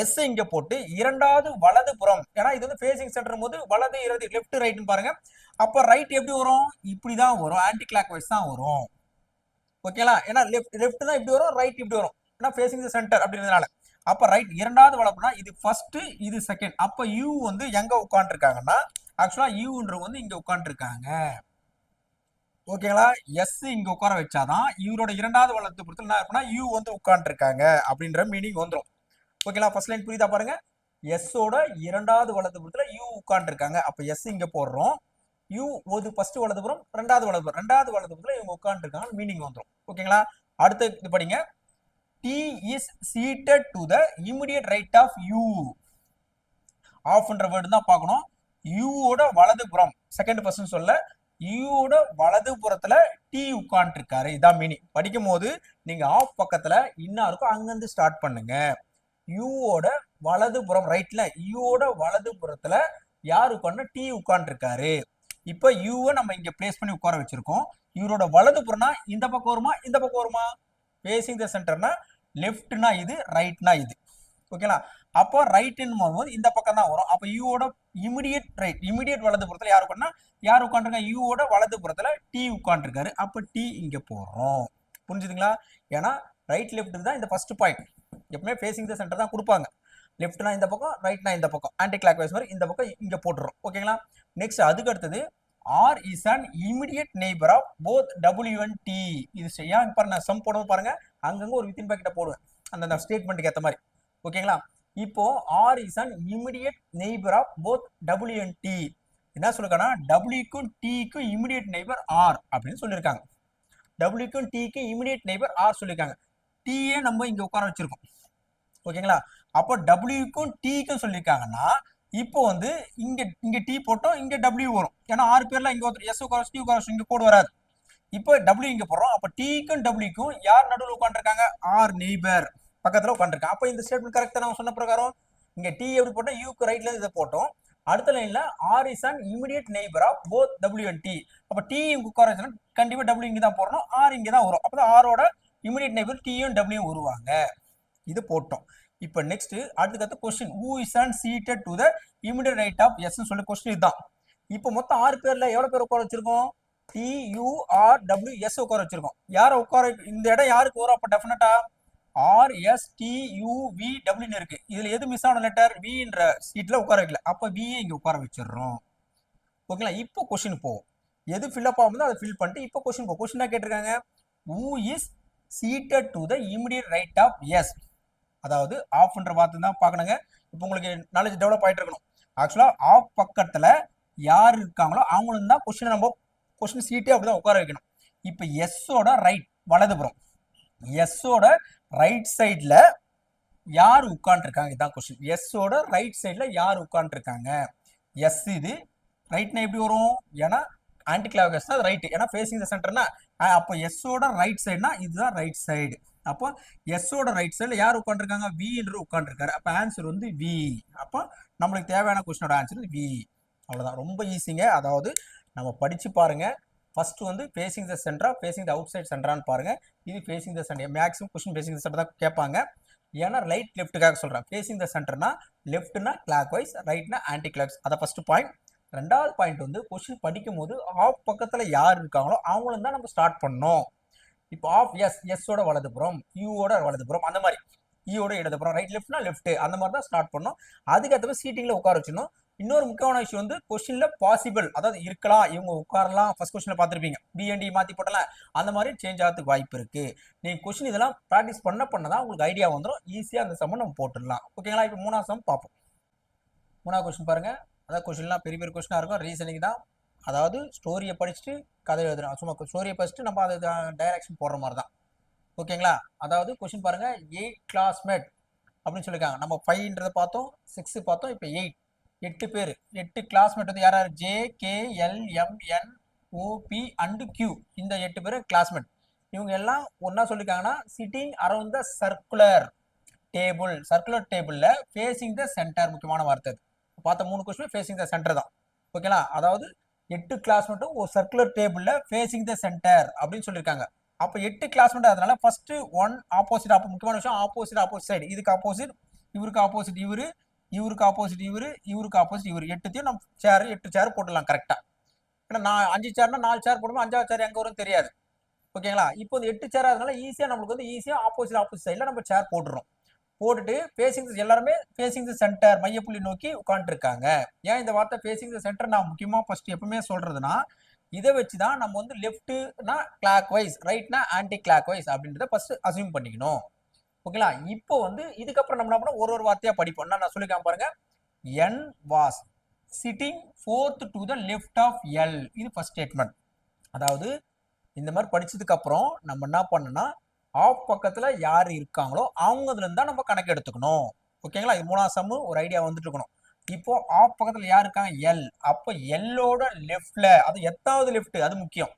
எஸ் இங்க போட்டு இரண்டாவது வலது புறம், ஏன்னா இது வந்து ஃபேசிங் சென்டர் போது வலது இடது லெஃப்ட் ரைட்னு பாருங்க. அப்ப ரைட் எப்படி வரும், இப்படிதான் வரும், ஆன்டி கிளாக் வைஸ் தான் வரும். ஓகேங்களா? ஏன்னா லெஃப்ட் தான் இப்படி வரும், ரைட் இப்படி வரும், ஏன்னா ஃபேசிங் தி சென்டர் அப்படின்றதுனால. அப்ப ரைட் இரண்டாவது வலப்புனா இது ஃபர்ஸ்ட் இது செகண்ட். அப்ப யூ வந்து எங்க உட்காந்துருக்காங்கன்னா ஆக்சுவலா யூன்றது வந்து இங்க உட்காந்துருக்காங்க. ஓகேங்களா? எஸ் இங்க உட்கார வச்சாதான் இவரோட இரண்டாவது வலது புறத்துல என்ன இருக்குன்னா யூ வந்து உட்காந்துருக்காங்க அப்படின்ற மீனிங் வந்துடும். ஓகேங்களா? ஃபர்ஸ்ட் லைன் புரியுதா பாருங்க. எஸ்ஸோட இரண்டாவது வலது புறத்துல யூ உட்காந்துருக்காங்க. அப்ப எஸ் இங்க போடுறோம், யூ ஒரு ஃபர்ஸ்ட் வலதுபுறம் ரெண்டாவது வலதுபுறம், ரெண்டாவது வலதுபுறத்துல இவங்க உட்காந்துருக்காங்க மீனிங் வந்துடும். ஓகேங்களா? அடுத்து இது படிங்க. T is seated to the immediate right of U. ஆஃப்ன்ற வேர்டு தான் பார்க்கணும். யூவோட வலதுபுறம் செகண்ட் பர்சன் சொல்ல, யூவோட வலதுபுறத்துல டி உட்கார்ந்து இருக்காரு. இதான் மீனிங். படிக்கும் போது நீங்க ஆஃப் பக்கத்துல இன்னா இருக்கும் அங்கிருந்து ஸ்டார்ட் பண்ணுங்க. யூவோட வலதுபுறம் ரைட்ல யூவோட வலதுபுறத்துல யார் உட்கார்ந்து டி உட்கார்ந்து இருக்காரு. இப்ப யூவை நம்ம இங்க பிளேஸ் பண்ணி உட்கார வச்சிருக்கோம். இவரோட வலதுபுறம்னா இந்த பக்கம் வருமா இந்த பக்கம் வருமா? ஃபேசிங் த சென்டர்னா லெஃப்ட்னா இது, ரைட்னா இது. ஓகேங்களா? அப்போ ரைட்னு போது இந்த பக்கம் தான் வரும். அப்போ யூவோட இமிடியேட் ரைட், இமிடியேட் வலதுபுறத்துல யார் உட்காந்துனா யார் உட்காந்துருக்காங்க, யூவோட வலதுபுறத்துல டி உட்காந்துருக்காரு. அப்போ டி இங்க போறோம். புரிஞ்சுதுங்களா? ஏன்னா ரைட் லெஃப்ட் தான் இந்த ஃபர்ஸ்ட் பாயிண்ட். எப்பவுமே ஃபேசிங் த சென்டர் தான் கொடுப்பாங்க. லெஃப்ட்னா இந்த பக்கம், ரைட்னா இந்த பக்கம், ஆன்டி கிளாக் வைஸ் மாதிரி இந்த பக்கம் இங்க போட்டுரும். ஓகேங்களா? நெக்ஸ்ட் அதுக்கு அடுத்தது R is an immediate neighbor of both W and T. இது ஏன் பாருங்க சம் போடுவோம் பாருங்க, அங்கங்க ஒரு வித்தின் பாக்கெட்டை போடுவேன் அந்த ஸ்டேட்மெண்ட்டுக்கு ஏற்ற மாதிரி. ஓகேங்களா? இப்போ R is an immediate neighbor of both W and T. என்ன சொல்லிருக்காங்கன்னா டபிள்யூக்கும் டீக்கும் இமிடியேட் நெய்பர் ஆர் அப்படின்னு சொல்லியிருக்காங்க. டபிள்யூக்கும் டீக்கும் இமிடியேட் நெய்பர் ஆர் சொல்லியிருக்காங்க. டீயே நம்ம இங்க உட்கார வச்சிருக்கோம். ஓகேங்களா? அப்போ டபிள்யூக்கும் டீக்கும் சொல்லியிருக்காங்கன்னா இப்போ வந்து இங்க இங்க டி போட்டோம், இங்க டபிள்யூ வரும். ஏன்னா 6 பேர்ல இங்க எஸ் உட்கார டி உட்கார இங்க கோடு வராது. இப்போ டபிள்யூ இங்க போடுறோம். அப்ப டீக்கும் டபிள்யூக்கும் யார் நடுவில் உட்காந்துருக்காங்க, ஆர் நெய்பர் பக்கத்துல உட்காந்துருக்காங்க. அப்ப இந்த ஸ்டேட்மெண்ட் கரெக்டா நம்ம சொன்ன பிரகாரம் இங்க டி எப்படி போட்டோம், யூக்கு ரைட்ல இருந்து இதை போட்டோம். அடுத்த லைன்ல R is an immediate neighbour of both W and T. அப்ப டி இங்க உட்கார வச்சா கண்டிப்பா டபிள்யூ இங்க தான் போடணும், ஆர் இங்க தான் வரும். அப்பதான் ஆரோட இமிடியேட் நெய்பர் டியும் டபிள்யூ வருவாங்க. இது போட்டோம். இப்போ நெக்ஸ்ட் அடுத்து question, who is an seated to the immediate right of S சொல்லி கொஸ்டின் இதுதான். இப்போ மொத்தம் 6 பேர்ல எவ்வளவு பேர் உட்கார வச்சிருக்கோம், T U R W S உட்கார வச்சிருக்கோம். யாரை உட்கார இந்த இடம் யாருக்கு வரும், அப்ப definitely R S T U V டபிள்யூன்னு இருக்கு. இதுல எது மிஸ் ஆன லெட்டர், வின்ற சீட்ல உட்கார வைக்கல. அப்ப வி இங்க உட்கார வச்சிடுறோம். ஓகேங்களா? இப்போ கொஸ்டின் போவோம். எது ஃபில் அப் ஆகும்போது அதை ஃபில் பண்ணிட்டு இப்போ கொஸ்டின் போகும். கொஸ்டின் கேட்டிருக்காங்க, who is seated to the immediate right of S. அதாவது ஆஃப்ன்ற வார்த்தை தான் பார்க்கணுங்க. இப்போ உங்களுக்கு நாலேஜ் டெவலப் ஆயிட்டு இருக்கணும். ஆக்சுவலா ஆஃப் பக்கத்துல யார் இருக்காங்களோ அவங்களும் தான் கொஸ்டின் நம்ம கொஸ்டின் சீட்டே அப்படிதான் உட்கார வைக்கணும். இப்போ எஸ்ஸோட ரைட் வலதுபுறம், எஸ்ஸோட ரைட் சைட்ல யார் உட்காந்துருக்காங்க, இதான் கொஸ்டின். எஸ்ஸோட ரைட் சைட்ல யார் உட்காந்துருக்காங்க. எஸ் இது ரைட்னா எப்படி வரும், ஏன்னா ஆன்டி கிளாக் தான் ரைட், ஏன்னா ஃபேசிங் த சென்டர்னா. அப்போ எஸ்ஸோட ரைட் சைடுனா இதுதான் ரைட் சைடு. அப்போ எஸ்ஸோட ரைட் சைடில் யார் உட்காந்துருக்காங்க, வி என்று உட்காந்துருக்காரு. அப்போ ஆன்சர் வந்து வி. அப்போ நம்மளுக்கு தேவையான கொஸ்டினோட ஆன்சர் வி. அவ்வளோதான், ரொம்ப ஈஸிங்க. அதாவது நம்ம படிச்சு பாருங்க. ஃபர்ஸ்ட் வந்து ஃபேசிங் த சென்டரா ஃபேசிங் த அவுட் சைட் சென்டரான்னு பாருங்க. இது facing the centre. Maximum question facing the centre தான் கேட்பாங்க. ஏன்னா ரைட் லெஃப்ட்டுக்காக சொல்றேன். ஃபேசிங் த சென்டர்னா லெஃப்ட்னா கிளாக் வைஸ், ரைட்னா ஆன்டி கிளாக்ஸ். அதை ஃபர்ஸ்ட் பாயிண்ட். ரெண்டாவது பாயிண்ட் வந்து கொஸ்டின் படிக்கும் போது ஆஃப் பக்கத்துல யார் இருக்காங்களோ அவங்களும் தான் நம்ம ஸ்டார்ட் பண்ணோம். இப்போ ஆஃப் எஸ், எஸ்ஸோட வலதுபுறம், யூவோட வலதுபுறம், அந்த மாதிரி ஈயோட இடதுபுறம், ரைட் லெஃப்ட்னா லெஃப்ட், அந்த மாதிரி தான் ஸ்டார்ட் பண்ணோம். அதுக்கேற்ற சீட்டிங்ல உட்கார வச்சிடணும். இன்னொரு முக்கியமான விஷயம் வந்து கொஸ்டின்ல பாசிபிள், அதாவது இருக்கலாம், இவங்க உட்காரலாம். ஃபர்ஸ்ட் கொஸ்டின்ல பார்த்துருப்பீங்க பிஎன்டி மாத்தி போட்டலாம், அந்த மாதிரி சேஞ்ச் ஆகிறதுக்கு வாய்ப்பு இருக்கு. நீங்க கொஸ்டின் இதெல்லாம் ப்ராக்டிஸ் பண்ணதான் உங்களுக்கு ஐடியா வந்துடும். ஈஸியா அந்த சம்ம நம்ம போட்டுடலாம். ஓகேங்களா? இப்போ மூணாவது சம் பார்ப்போம். மூணாவது கொஸ்டின் பாருங்க. அதாவது கொஸ்டின்லாம் பெரிய பெரிய கொஸ்டினா இருக்கும், ரீசனிங் தான். அதாவது ஸ்டோரியை படிச்சுட்டு கதை எழுதுறோம். சும்மா ஸ்டோரியை படிச்சுட்டு நம்ம அதை டைரக்ஷன் போடுற மாதிரி தான். ஓகேங்களா? அதாவது கொஸ்டின் பாருங்க, 8 கிளாஸ்மேட் அப்படின்னு சொல்லியிருக்காங்க. நம்ம 5ன்றதை பார்த்தோம், 6 பார்த்தோம், இப்போ 8. 8 பேர், 8 கிளாஸ்மேட் வந்து யார் யார், J K L M N O P and Q. இந்த 8 பேர் கிளாஸ்மேட். இவங்க எல்லாம் ஒன்னா சொல்லியிருக்காங்கன்னா sitting around the circular table. Circular டேபிள்ல ஃபேசிங் த சென்டர் முக்கியமான வார்த்தை. பார்த்த 3 கொஸ்டின் ஃபேசிங் த சென்டர் தான். ஓகேங்களா? அதாவது 8 கிளாஸ் மட்டும் ஒரு சர்க்குலர் டேபிள்ல ஃபேசிங் த சென்டர் அப்படின்னு சொல்லியிருக்காங்க. அப்போ 8 கிளாஸ்மேட், அதனால ஃபர்ஸ்ட் ஒன் ஆப்போசிட், முக்கியமான விஷயம் ஆப்போசிட் சைடு. இதுக்கு ஆப்போசிட், இவருக்கு ஆப்போசிட் இவரு, இவருக்கு ஆப்போசிட் இவரு, இவருக்கு ஆப்போசிட் இவரு, 8த்தையும் நம்ம 8 சேர் போட்டுடலாம் கரெக்டா. ஏன்னா நான் 5 சேர்னா 4 சேர் போடுவோம், 5வது சேர் எங்க வரும் தெரியாது. ஓகேங்களா? இப்போ இந்த 8 சேர் அதனால ஈஸியா நம்மளுக்கு வந்து ஈஸியா ஆப்போசிட் சைடுல நம்ம சேர் போட்டுறோம். போட்டுட்டு எல்லாருமே ஃபேசிங் தி சென்டர், மையப்புள்ளி நோக்கி உட்காந்துருக்காங்க. ஏன் இந்த வார்த்தை ஃபேசிங் தி சென்டர் நான் முக்கியமா ஃபர்ஸ்ட் எப்பவுமே சொல்றதுன்னா, இதை வச்சுதான் நம்ம வந்து லெஃப்ட்னா கிளாக் வைஸ், ரைட்னா ஆன்டி கிளாக் வைஸ் அப்படின்றத ஃபர்ஸ்ட் அசியூம் பண்ணிக்கணும். ஓகேங்களா? இப்போ வந்து இதுக்கப்புறம் நம்ம என்ன பண்ணோம், ஒரு வார்த்தையா படிப்போம். நான் சொல்லிக்காம பாருங்க. N was sitting fourth to the left of L. இது ஃபர்ஸ்ட் ஸ்டேட்மெண்ட். அதாவது இந்த மாதிரி படிச்சதுக்கு அப்புறம் நம்ம என்ன பண்ணணும்னா, ஆஃப் பக்கத்துல யார் இருக்காங்களோ அவங்கதுல இருந்தா நம்ம கணக்கு எடுத்துக்கணும். ஓகேங்களா? இது 3வது சம், ஒரு ஐடியா வந்துட்டு இருக்கணும். இப்போ ஆஃப் பக்கத்துல யார் இருக்காங்க? எல். அப்ப எல்லோட லெஃப்ட்ல, அது எத்தாவது லெஃப்ட், அது முக்கியம்.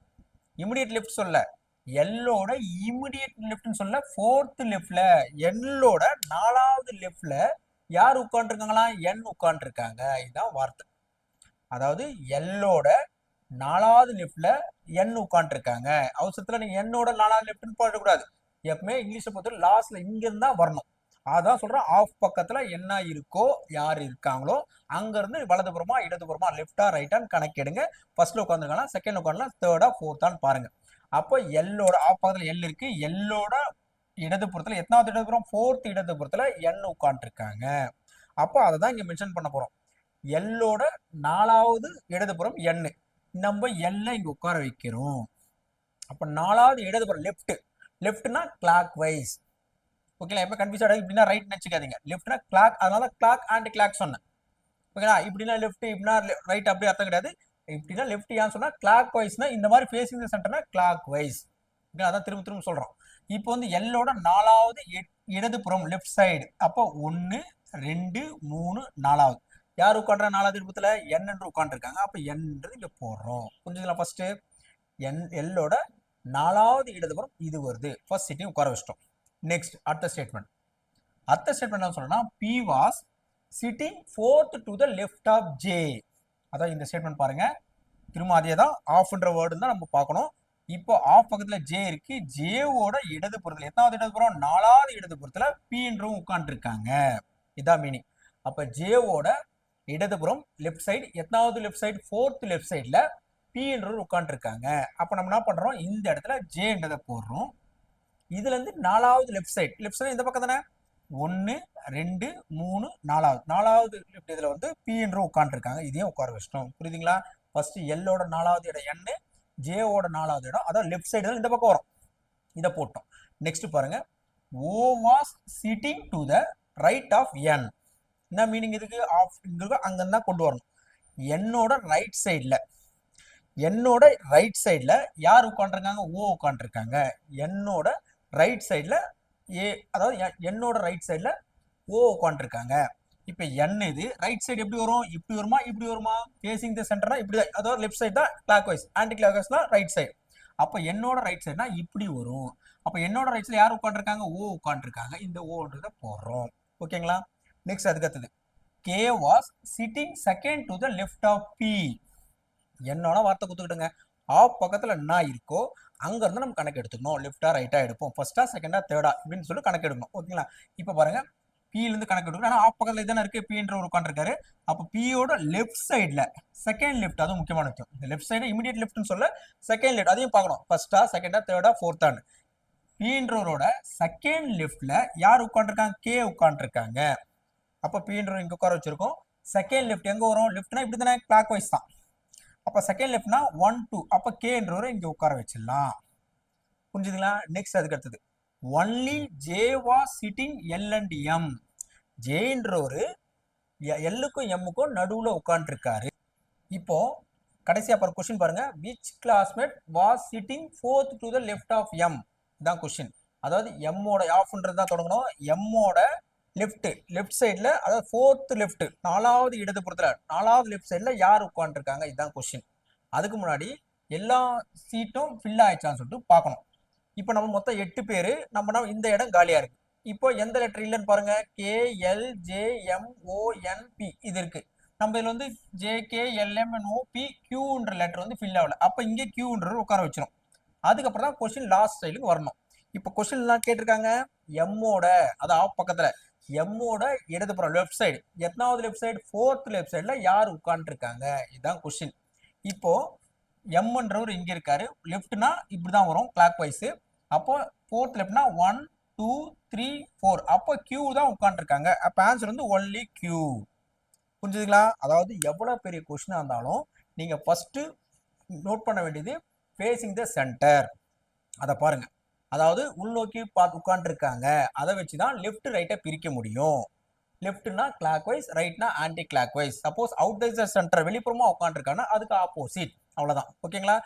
இமிடியேட் லெஃப்ட் சொல்ல, எல்லோட இமிடியேட் லெஃப்ட்னு சொல்ல, ஃபோர்த் லெஃப்ட்ல, எல்லோட 4வது லெஃப்ட்ல யார் உட்காந்துருக்காங்களா? என் உட்காந்துருக்காங்க. இதுதான் வார்த்தை. அதாவது எல்லோட 4வது லெஃப்ட்ல என் உட்காந்துருக்காங்க. அவசரத்துல நீங்க என்னோட 4வது லெஃப்ட்னு போடக்கூடாது. எப்பவுமே இங்கிலீஷை பொறுத்த லாஸ்ட்ல இங்க இருந்தா வரணும். அதான் சொல்றேன், ஆஃப் பக்கத்துல என்ன இருக்கோ, யார் இருக்காங்களோ அங்க இருந்து வலதுபுறமா இடதுபுறமா லெஃப்டா ரைட்டான்னு கணக்கெடுங்க. ஃபர்ஸ்ட்ல உட்காந்துருக்கலாம், செகண்ட் உட்காந்துலாம், தேர்டா ஃபோர்த்தான்னு பாருங்க. அப்போ எல்லோட ஆஃப் பக்கத்துல எல் இருக்கு, எல்லோட இடதுபுறத்துல எத்தனாவது இடதுபுறம்? ஃபோர்த் இடதுபுறத்துல என் உட்காந்துருக்காங்க. அப்போ அதை தான் இங்க மென்ஷன் பண்ண போறோம். எல்லோட 4வது இடதுபுறம் என், நம்ம எல்ல இங்க உட்கார வைக்கிறோம். அப்ப 4வது இடதுபுறம் லெஃப்ட்னா கிளாக் வைஸ். ஓகேங்களா? எப்ப கன்ஃபியூஸ் ஆகும், இப்படின்னா ரைட் நினைச்சுக்காதீங்க. லெஃப்ட்னா கிளாக், அதனால கிளாக் அண்ட் கிளாக் சொன்னேன். ஓகேங்களா? இப்படின்னா லெஃப்ட், இப்படின்னா ரைட், அப்படி அர்த்தம் கிடையாது. இப்படின்னா லெஃப்ட் ஏன்னு சொன்னா கிளாக் வைஸ்னா இந்த மாதிரி ஃபேசிங் தி சென்டர்னா கிளாக் வைஸ். அதான் திரும்ப திரும்ப சொல்றோம். இப்போ வந்து எல்லோட 4வது இடதுபுறம் லெஃப்ட் சைடு. அப்போ 1 2 3 4வது யார் உட்காண்ற? 4வது இடத்துல என் என்று உட்காந்துருக்காங்க. அப்ப என்றது இங்க போடுறோம். புரிஞ்சுங்களா? ஃபர்ஸ்ட் எல்லோட 4வது இடதுபுறம் இது வருது. ஃபர்ஸ்ட் சிட்டிங் உட்கார வச்சிட்டோம். நெக்ஸ்ட் அடுத்த ஸ்டேட்மெண்ட். என்ன சொல்லணும்னா, P was sitting fourth to the left of J. அதான் இந்த ஸ்டேட்மெண்ட் பாருங்க. திரும்ப அதே தான், ஆஃப்ன்ற வேர்டு தான் நம்ம பார்க்கணும். இப்போ ஆஃப் பக்கத்துல J இருக்கு, ஜேவோட இடதுபுறத்துல எத்தனாவது இடதுபுறம்? 4வது இடதுபுறத்துல Pன்றவும் உட்காந்துருக்காங்க. இதான் மீனிங். அப்ப ஜேவோட இடதுபுறம் லெஃப்ட் சைடு, எத்தனாவது லெஃப்ட் சைடு? ஃபோர்த் லெஃப்ட் சைடுல Pன்றவர் உட்காந்துருக்காங்க. அப்ப நம்ம என்ன பண்றோம், இந்த இடத்துல Jன்றதை போடுறோம். இதுல இருந்து 4வது லெஃப்ட் சைடு இந்த பக்கம் தானே, 1 2 3 4வது லெஃப்ட் இதுல வந்து Pன்ற உட்காந்துருக்காங்க. இதையும் உட்கார வச்சிட்டோம். புரியுதுங்களா? ஃபர்ஸ்ட் எல்லோட 4வது இடம் என், ஜேவோட 4வது இடம், அதான் லெஃப்ட் சைடு இந்த பக்கம் வரும். இதை போட்டோம். நெக்ஸ்ட் பாருங்க, O was sitting to the right of N. என்ன மீனிங் இதுக்கு? ஆஃப் இங்க அங்க கொண்டு வரணும். என்னோட ரைட் சைட்ல யார் உட்காந்துருக்காங்க? ஓ உட்காந்துருக்காங்க. என்னோட ரைட் சைட்ல அதாவது என்னோட ரைட் சைட்ல ஓ உட்காந்துருக்காங்க. இப்ப என் இது ரைட் சைடு எப்படி வரும்? இப்படி வருமா இப்படி வருமா? ஃபேசிங் தி சென்டர்னா இப்படி, அதாவது லெஃப்ட் சைடு தான் கிளாக் வைஸ், ஆன்டி கிளாக் வைஸ்னா ரைட் சைடு. அப்ப என்னோட ரைட் சைடுனா இப்படி வரும். அப்ப என்னோட ரைட் சைடு யார் உட்காந்துருக்காங்க? ஓ உட்காந்துருக்காங்க. இந்த ஓன்றத போடுறோம். ஓகேங்களா? நெக்ஸ்ட் அதுக்கு அடுத்தது, K was sitting second to the left of P. என்னோட வார்த்தை கொடுத்துக்கிட்டுங்க, ஆஃப் பக்கத்துல என்ன இருக்கோ அங்க இருந்து நம்ம கணக்கு எடுத்துக்கணும். லெஃப்டா ரைட்டா எடுப்போம், ஃபர்ஸ்டா செகண்டா தேர்டா இப்படின்னு சொல்லி கணக்கு எடுக்கணும். ஓகேங்களா? இப்ப பாருங்க, Pல இருந்து கணக்கு எடுக்கணும். ஆனா ஆஃப் பக்கத்துல தானே இருக்கு, Pன்ற ஒரு உட்காந்துருக்காரு. அப்ப Pயோட லெஃப்ட் சைட்ல செகண்ட் லெஃப்ட், அதுவும் முக்கியமான விஷயம். இந்த லெஃப்ட் சைடு இமிடியேட் லெஃப்ட்னு சொல்ல, செகண்ட் லெஃப்ட் அதையும் பார்க்கணும். ஃபர்ஸ்டா செகண்டா தேர்டா ஃபோர்த்தான்னு. Pன்றவரோட செகண்ட் லெஃப்ட்ல யார் உட்காந்துருக்காங்க? K உட்காந்துருக்காங்க. அப்ப Pன்ற இங்க உட்கார வச்சிருக்கோம். செகண்ட் லெஃப்ட் எங்க வரும்? லெஃப்ட்னா இப்படி தானே, கிளாக் வைஸ் தான். அப்ப செகண்ட் லெஃப்ட்னா 1 2, அப்ப Kன்றவரை இங்க உட்கார வச்சிடலாம். புரிஞ்சுதுங்களா? நெக்ஸ்ட் அதுக்கு அடுத்தது, only J was sitting L and M. ஜேன்றவரு எல்லுக்கும் எம்முக்கும் நடுவுல உட்காந்துருக்காரு. இப்போ கடைசியா பாரு கொஸ்டின் பாருங்க, which classmate was sitting fourth to the left of M. இதான் கொஸ்டின். அதாவது எம்மோட ஆஃப்ன்றது தான் தொடங்கணும். எம்மோட லெஃப்ட் சைட்ல, அதாவது ஃபோர்த் லெஃப்ட் 4வது இடதுபுறத்துல 4வது லெஃப்ட் சைட்ல யார் உட்காந்துருக்காங்க? இதுதான் கொஸ்டின். அதுக்கு முன்னாடி எல்லா சீட்டும் ஃபில் ஆயிடுச்சான்னு சொல்லிட்டு பார்க்கணும். இப்போ நம்ம மொத்தம் 8 பேரு, நம்ம இந்த இடம் காலியா இருக்கு. இப்போ எந்த லெட்டர் இல்லைன்னு பாருங்க, KLJMONP இது இருக்கு. நம்ம இதுல வந்து JKLMNOP Qன்ற லெட்டர் வந்து ஃபில் ஆகல. அப்ப இங்க Qன்ற உட்கார வச்சிடும். அதுக்கப்புறம் தான் கொஸ்டின் லாஸ்ட் ஸ்டைலுக்கு வரணும். இப்போ கொஸ்டின்லாம் கேட்டிருக்காங்க எம்மோட, அது ஆஃப் பக்கத்துல எம்மோட இடதுபுறம் லெஃப்ட் சைடு, எத்தனாவது லெஃப்ட் சைடு, ஃபோர்த் லெஃப்ட் சைடுல யார் உட்காந்துருக்காங்க, இதுதான் கொஸ்டின். இப்போ எம்ன்றவர் இங்க இருக்காரு, லெஃப்ட்னா இப்படிதான் வரும் கிளாக் வைஸ். அப்போ ஃபோர்த் லெஃப்ட்னா 1 2 3 4, அப்போ கியூ தான் உட்காந்துருக்காங்க. அப்போ ஆன்சர் வந்து ஒன்லி கியூ. புரிஞ்சுதுங்களா? அதாவது எவ்வளவு பெரிய கொஸ்டினா இருந்தாலும் நீங்க ஃபர்ஸ்ட் நோட் பண்ண வேண்டியது ஃபேசிங் த சென்டர். அதை பாருங்க, அதாவது உள்நோக்கி பார்த்து உட்காந்துருக்காங்க, அதை வச்சுதான் லெஃப்ட் ரைட்டை பிரிக்க முடியும். லெஃப்ட்னா கிளாக் வைஸ், ரைட்னா anticlockwise. Suppose out the centre வெளிப்புறமா உட்காந்துருக்காங்கன்னா அதுக்கு ஆப்போசிட், அவ்வளவுதான். ஓகேங்களா?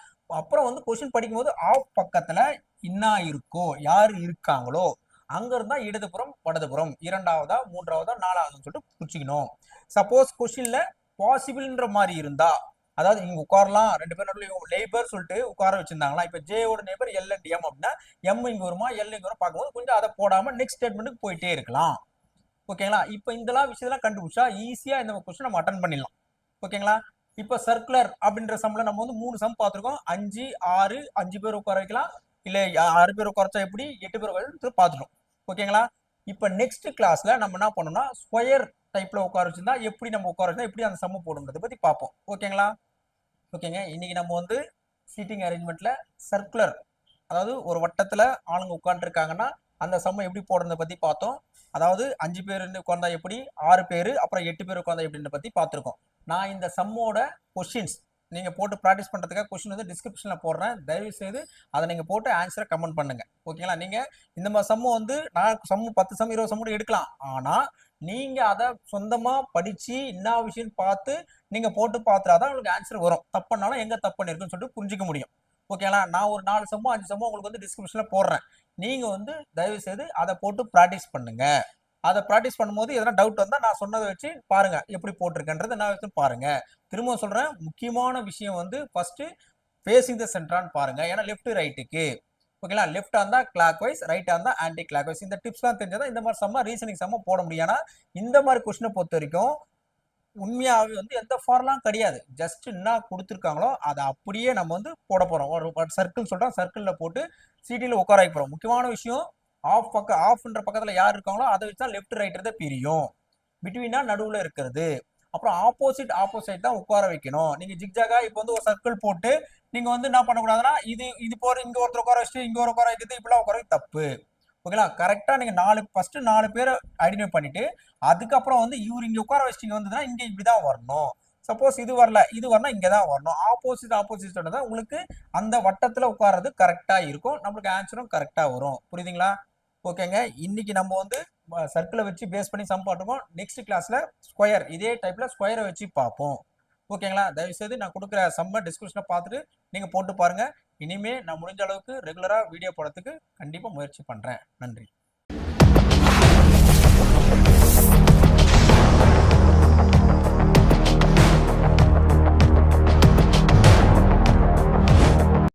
அப்புறம் வந்து கொஸ்டின் படிக்கும்போது ஆஃப் பக்கத்துல இன்னா இருக்கோ, யாரு இருக்காங்களோ அங்க இருந்தா இடதுபுறம் வலதுபுறம், இரண்டாவதா மூன்றாவதா நாலாவதுன்னு சொல்லிட்டு புரிச்சுக்கணும். சப்போஸ் கொஸ்டின்ல பாசிபிள்ன்ற மாதிரி இருந்தா, அதாவது இங்க உட்காரலாம், ரெண்டு பேர் நடுவில் லேபர் சொல்லிட்டு உட்கார வச்சிருந்தாங்களா, இப்ப ஜேயோட நேபர் எல் அண்ட் எம் அப்படின்னா எம் இங்க வருமா எல் இங்க வரும் பார்க்கும்போது கொஞ்சம் அதை போடாம நெக்ஸ்ட் ஸ்டேட்மெண்ட்டுக்கு போயிட்டே இருக்கலாம். ஓகேங்களா? இப்போ இதெல்லாம் விஷயத்தெல்லாம் கண்டுபிடிச்சா ஈஸியா இந்த கொஸ்டின் நம்ம அட்டன் பண்ணிடலாம். ஓகேங்களா? இப்போ சர்க்குலர் அப்படின்ற சம்ல நம்ம வந்து 3 சம் பார்த்துருக்கோம். 5 6 5 பேர் உட்கார வைக்கலாம், இல்ல 6 பேர் உட்காரச்சா எப்படி, 8 பேர் பார்த்துட்டோம். ஓகேங்களா? இப்போ நெக்ஸ்ட் கிளாஸ்ல நம்ம என்ன பண்ணோம்னா ஸ்கொயர் டைப்ல உட்கார வச்சிருந்தா எப்படி நம்ம உட்கார வச்சா எப்படி அந்த சம்ம போடுன்றதை பத்தி பார்ப்போம். ஓகேங்களா? ஓகேங்க, இன்னைக்கு நம்ம வந்து சீட்டிங் அரேஞ்ச்மெண்ட்ல சர்க்குலர், அதாவது ஒரு வட்டத்துல ஆளுங்க உட்காந்துருக்காங்கன்னா அந்த சம்ம எப்படி போடுறத பத்தி பார்த்தோம். அதாவது 5 பேர் உட்காந்தா எப்படி, 6 பேர் அப்புறம் 8 பேர் உட்காந்தா எப்படின்ற பத்தி பார்த்துருக்கோம். நான் இந்த சம்மோட கொஸ்டின்ஸ் நீங்க போட்டு ப்ராக்டிஸ் பண்றதுக்காக கொஸ்டின் வந்து டிஸ்கிரிப்ஷன்ல போடுறேன், தயவு செய்து அதை நீங்க போட்டு ஆன்சரை கமெண்ட் பண்ணுங்க. ஓகேங்களா? நீங்க இந்த மாதிரி சம்மு வந்து நான் சம்மு 10 சம் 20 சம்மு எடுக்கலாம், ஆனா நீங்க அதை சொந்தமா படிச்சு என்ன விஷயம் பார்த்து நீங்க போட்டு பார்த்தாதான் உங்களுக்கு ஆன்சர் வரும். தப்புனாலும் எங்க தப்பு பண்ணிருக்குன்னு சொல்லிட்டு புரிஞ்சுக்க முடியும். ஓகேங்களா? நான் ஒரு 4 சம்மோ 5 சம்மோ உங்களுக்கு வந்து டிஸ்கிரிப்ஷன்ல போடுறேன், நீங்க வந்து தயவு செய்து அதை போட்டு ப்ராக்டிஸ் பண்ணுங்க. அதை ப்ராக்டிஸ் பண்ணும்போது எதனா டவுட் வந்தா நான் சொன்னதை வச்சு பாருங்க எப்படி போட்டிருக்கேன்றதை நான் வச்சு பாருங்க. திரும்ப சொல்றேன், முக்கியமான விஷயம் வந்து ஃபர்ஸ்ட் ஃபேசிங் த சென்டரான்னு பாருங்க. ஏன்னா லெஃப்ட் ரைட்டுக்கு, ஓகேங்களா, லெஃப்டா இருந்தா கிளாக் வைஸ், ரைட்டா இருந்தா ஆன்டி கிளாக் வைஸ். இந்த டிப்ஸ் தான் தெரிஞ்சதா இந்த மாதிரி சம்ம ரீசனிங் சம்ம போட முடியும். ஏன்னா இந்த மாதிரி கொஸ்டினை பொறுத்த வரைக்கும் உண்மையாவே வந்து எந்த ஃபார்லாம் கிடையாது, ஜஸ்ட் என்ன கொடுத்துருக்காங்களோ அதை அப்படியே நம்ம வந்து போட போறோம். ஒரு சர்க்கிள் சொல்றோம், சர்க்கிள்ல போட்டு சிடியில் உட்கார வைக்க போறோம். முக்கியமான விஷயம் ஆஃப் பக்கம், ஆஃப்ன்ற பக்கத்துல யார் இருக்காங்களோ அதை வச்சு தான் லெஃப்ட் ரைட் பிரியும், பிட்வீனா நடுவுல இருக்கிறது. அப்புறம் ஆப்போசிட் ஆப்போசிட் தான் உட்கார வைக்கணும். நீங்க ஜிக்ஜாகா இப்போ வந்து ஒரு சர்க்கிள் போட்டு நீங்க வந்து என்ன பண்ணக்கூடாதுன்னா இது இது போற இங்க ஒருத்தர் உட்கார வச்சுட்டு இங்க ஒரு உட்கார வைக்கிறது இப்படிலாம் உட்கார தப்பு. ஓகேங்களா? கரெக்டா நீங்க ஃபர்ஸ்ட் 4 பேரை ஐடென்டிஃபை பண்ணிட்டு அதுக்கப்புறம் வந்து இவர் இங்க உட்கார வச்சுட்டு வந்ததுன்னா இங்க இப்படிதான் வரணும். சப்போஸ் இது வரல, இது வரணும், இங்கதான் வரணும். ஆப்போசிட் ஆப்போசிட் தான் உங்களுக்கு அந்த வட்டத்துல உட்கார்றது கரெக்டா இருக்கும், நம்மளுக்கு ஆன்சரும் கரெக்டா வரும். புரியுதுங்களா? ஓகேங்க, இன்னைக்கு நம்ம வந்து சர்க்கிளை வச்சு பேஸ் பண்ணி சம் பாட்டுருக்கோம். நெக்ஸ்ட் கிளாஸ்ல ஸ்கொயர், இதே டைப்ல ஸ்கொயரை வச்சு பார்ப்போம். ஓகேங்களா? தயவுசெய்து நான் கொடுக்குற சம்ம டிஸ்கிரிப்ஷனை பார்த்துட்டு நீங்க போட்டு பாருங்க. இனிமே நான் முடிஞ்ச அளவுக்கு ரெகுலரா வீடியோ போடுறதுக்கு கண்டிப்பா முயற்சி பண்றேன். நன்றி.